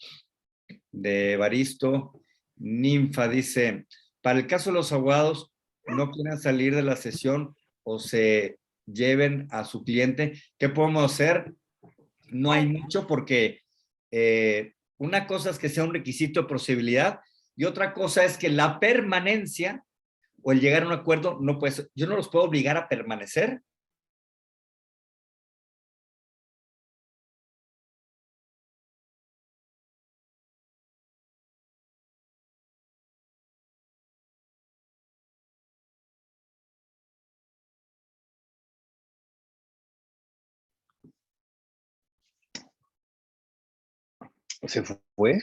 de Evaristo. Ninfa dice, para el caso de los abogados, no quieran salir de la sesión o se lleven a su cliente, ¿qué podemos hacer? No hay mucho porque una cosa es que sea un requisito de procedibilidad y otra cosa es que la permanencia o el llegar a un acuerdo no puede ser. Yo no los puedo obligar a permanecer. ¿Se fue?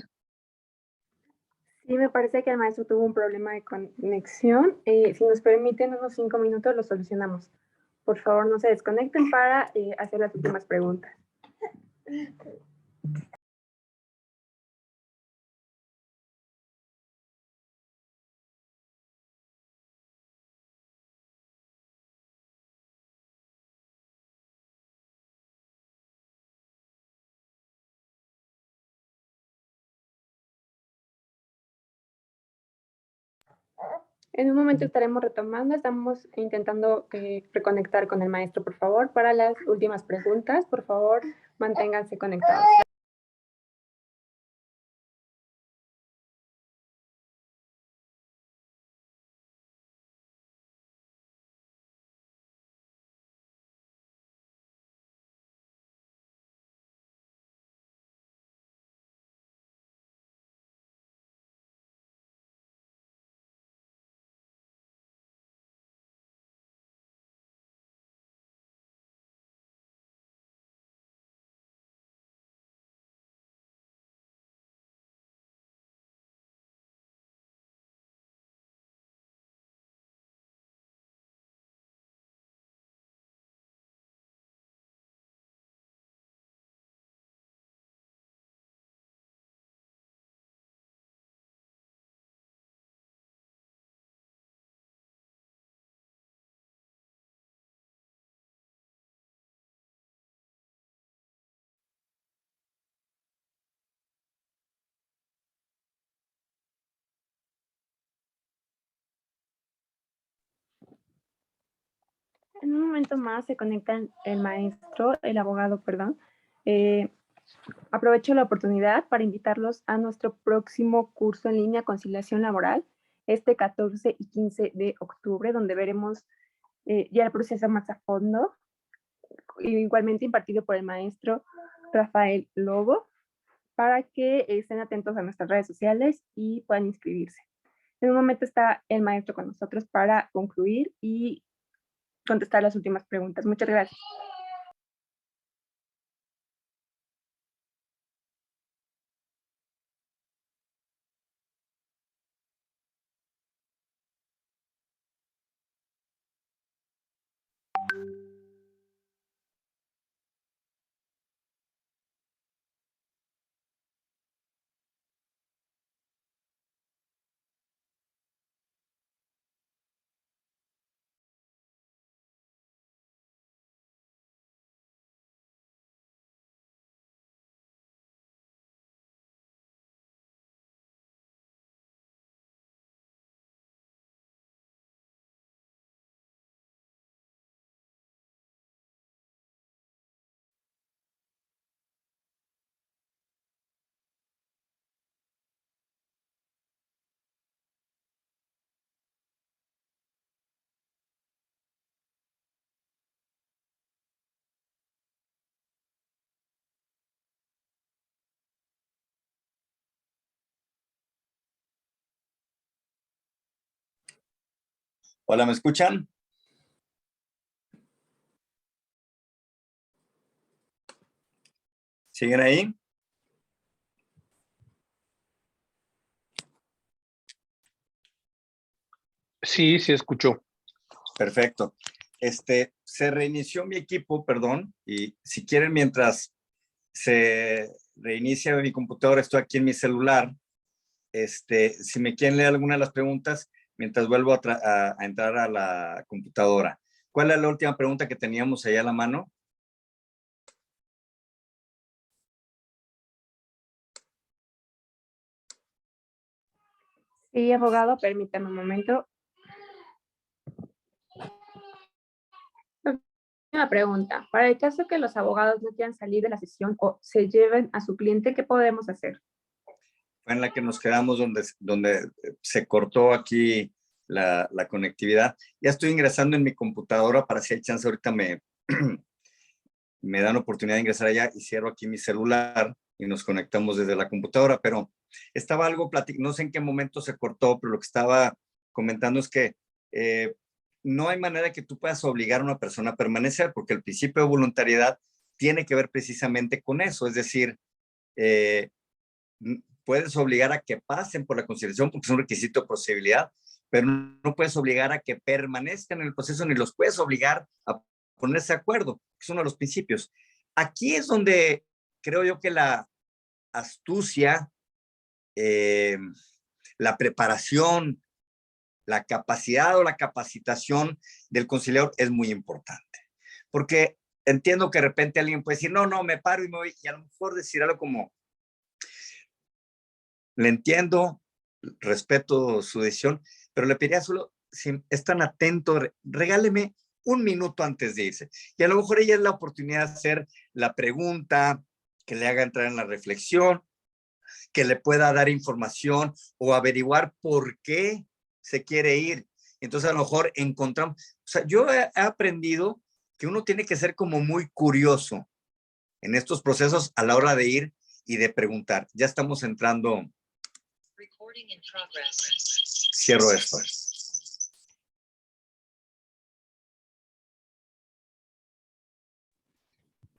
Sí, me parece que el maestro tuvo un problema de conexión. Si nos permiten unos 5 minutos, lo solucionamos. Por favor, no se desconecten para hacer las últimas preguntas. En un momento estaremos retomando, estamos intentando reconectar con el maestro, por favor. Para las últimas preguntas, por favor, manténganse conectados. En un momento más se conecta el maestro, el abogado, perdón. Aprovecho la oportunidad para invitarlos a nuestro próximo curso en línea Conciliación Laboral, este 14 y 15 de octubre, donde veremos ya el proceso más a fondo, igualmente impartido por el maestro Rafael Lobo, para que estén atentos a nuestras redes sociales y puedan inscribirse. En un momento está el maestro con nosotros para concluir y contestar las últimas preguntas. Muchas gracias. Hola, ¿me escuchan? ¿Siguen ahí? Sí, sí escuchó. Perfecto. Se reinició mi equipo, perdón, y si quieren, mientras se reinicia mi computadora, estoy aquí en mi celular. Si me quieren leer alguna de las preguntas, mientras vuelvo a entrar a la computadora. ¿Cuál es la última pregunta que teníamos allá a la mano? Sí, abogado, permítame un momento. Una pregunta. Para el caso que los abogados no quieran salir de la sesión o se lleven a su cliente, ¿qué podemos hacer? Fue en la que nos quedamos donde se cortó aquí la conectividad. Ya estoy ingresando en mi computadora para si hay chance ahorita me dan oportunidad de ingresar allá y cierro aquí mi celular y nos conectamos desde la computadora, pero estaba algo no sé en qué momento se cortó, pero lo que estaba comentando es que no hay manera que tú puedas obligar a una persona a permanecer, porque el principio de voluntariedad tiene que ver precisamente con eso, es decir, puedes obligar a que pasen por la conciliación porque es un requisito de procedibilidad, pero no puedes obligar a que permanezcan en el proceso ni los puedes obligar a ponerse de acuerdo, es uno de los principios. Aquí es donde creo yo que la astucia, la preparación, la capacidad o la capacitación del conciliador es muy importante. Porque entiendo que de repente alguien puede decir, no, me paro y me voy, y a lo mejor decir algo como, le entiendo, respeto su decisión, pero le pediría solo, si es tan atento, regáleme un minuto antes de irse. Y a lo mejor ella es la oportunidad de hacer la pregunta, que le haga entrar en la reflexión, que le pueda dar información o averiguar por qué se quiere ir. Entonces a lo mejor encontramos, o sea, yo he aprendido que uno tiene que ser como muy curioso en estos procesos a la hora de ir y de preguntar. Ya estamos entrando. Cierro esto.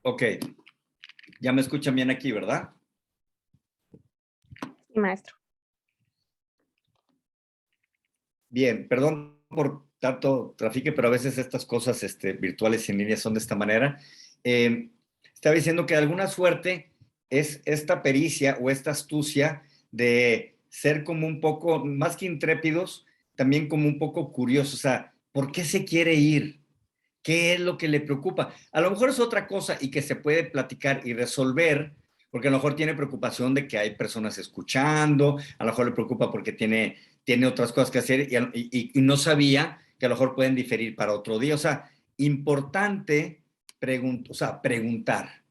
Ok, ya me escuchan bien aquí, ¿verdad? Sí, maestro. Bien, perdón por tanto tráfico, pero a veces estas cosas virtuales y en línea son de esta manera. Estaba diciendo que de alguna suerte es esta pericia o esta astucia de ser como un poco, más que intrépidos, también como un poco curiosos. O sea, ¿por qué se quiere ir? ¿Qué es lo que le preocupa? A lo mejor es otra cosa y que se puede platicar y resolver, porque a lo mejor tiene preocupación de que hay personas escuchando, a lo mejor le preocupa porque tiene otras cosas que hacer y no sabía que a lo mejor pueden diferir para otro día. O sea, importante preguntar.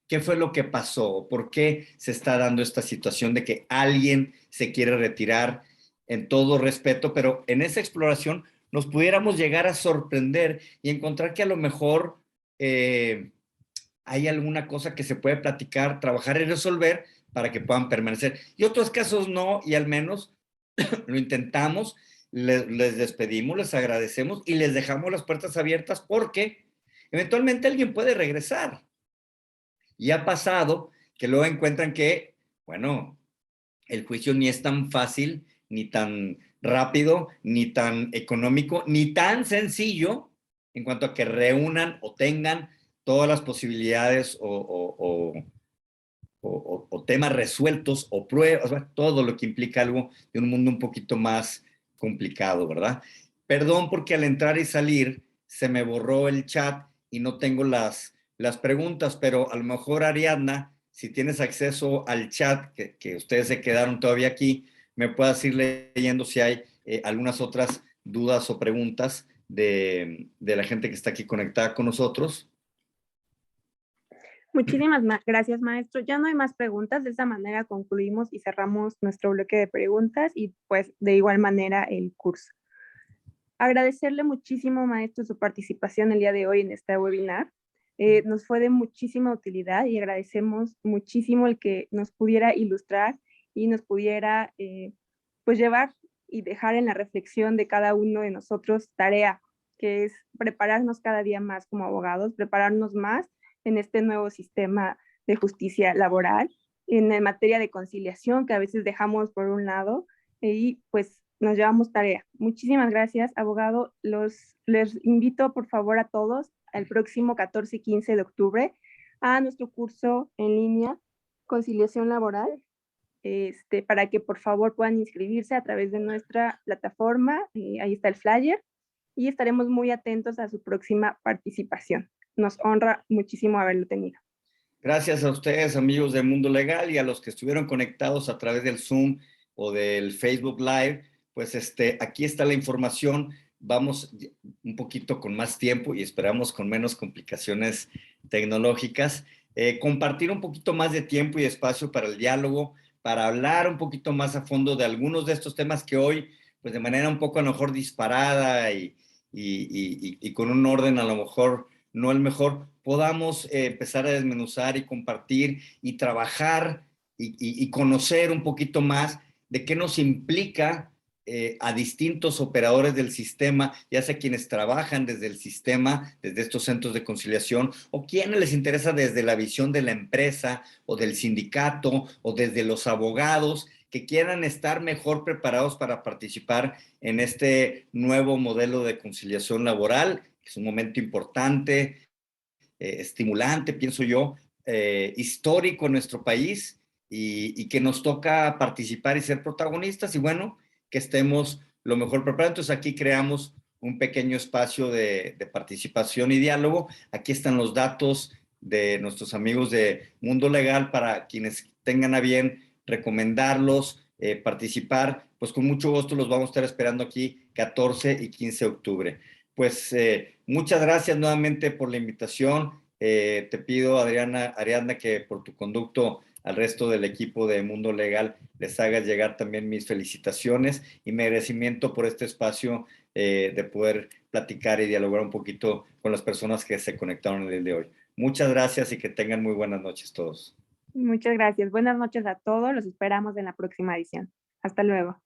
¿Qué fue lo que pasó? ¿Por qué se está dando esta situación de que alguien se quiere retirar en todo respeto, pero en esa exploración nos pudiéramos llegar a sorprender y encontrar que a lo mejor hay alguna cosa que se puede platicar, trabajar y resolver para que puedan permanecer. Y otros casos no, y al menos lo intentamos, les despedimos, les agradecemos y les dejamos las puertas abiertas porque eventualmente alguien puede regresar. Y ha pasado que luego encuentran que, bueno, el juicio ni es tan fácil, ni tan rápido, ni tan económico, ni tan sencillo en cuanto a que reúnan o tengan todas las posibilidades o temas resueltos o pruebas, todo lo que implica algo de un mundo un poquito más complicado, ¿verdad? Perdón porque al entrar y salir se me borró el chat y no tengo las preguntas, pero a lo mejor Ariadna, si tienes acceso al chat, que ustedes se quedaron todavía aquí, me puedas ir leyendo si hay algunas otras dudas o preguntas de la gente que está aquí conectada con nosotros. Muchísimas gracias, maestro. Ya no hay más preguntas. De esa manera concluimos y cerramos nuestro bloque de preguntas y pues de igual manera el curso. Agradecerle muchísimo, maestro, su participación el día de hoy en este webinar. Nos fue de muchísima utilidad y agradecemos muchísimo el que nos pudiera ilustrar y nos pudiera pues llevar y dejar en la reflexión de cada uno de nosotros tarea, que es prepararnos cada día más como abogados, prepararnos más en este nuevo sistema de justicia laboral, en la materia de conciliación que a veces dejamos por un lado y pues nos llevamos tarea. Muchísimas gracias, abogado. Les invito, por favor, a todos el próximo 14 y 15 de octubre a nuestro curso en línea conciliación laboral, para que por favor puedan inscribirse a través de nuestra plataforma. Ahí está el flyer y estaremos muy atentos a su próxima participación. Nos honra muchísimo haberlo tenido. Gracias a ustedes, amigos del Mundo Legal, y a los que estuvieron conectados a través del Zoom o del Facebook Live. Pues aquí está la información. Vamos un poquito con más tiempo y esperamos con menos complicaciones tecnológicas. Compartir un poquito más de tiempo y espacio para el diálogo, para hablar un poquito más a fondo de algunos de estos temas que hoy, pues de manera un poco a lo mejor disparada y con un orden a lo mejor no el mejor, podamos empezar a desmenuzar y compartir y trabajar y conocer un poquito más de qué nos implica a distintos operadores del sistema, ya sea quienes trabajan desde el sistema, desde estos centros de conciliación, o quienes les interesa desde la visión de la empresa o del sindicato o desde los abogados que quieran estar mejor preparados para participar en este nuevo modelo de conciliación laboral. Es un momento importante, estimulante, pienso yo, histórico en nuestro país y que nos toca participar y ser protagonistas y bueno, que estemos lo mejor preparados. Entonces aquí creamos un pequeño espacio de participación y diálogo. Aquí están los datos de nuestros amigos de Mundo Legal para quienes tengan a bien recomendarlos, participar, pues con mucho gusto los vamos a estar esperando aquí 14 y 15 de octubre. Pues muchas gracias nuevamente por la invitación. Te pido, Ariadna, que por tu conducto al resto del equipo de Mundo Legal les hagas llegar también mis felicitaciones y mi agradecimiento por este espacio de poder platicar y dialogar un poquito con las personas que se conectaron el día de hoy. Muchas gracias y que tengan muy buenas noches todos. Muchas gracias. Buenas noches a todos. Los esperamos en la próxima edición. Hasta luego.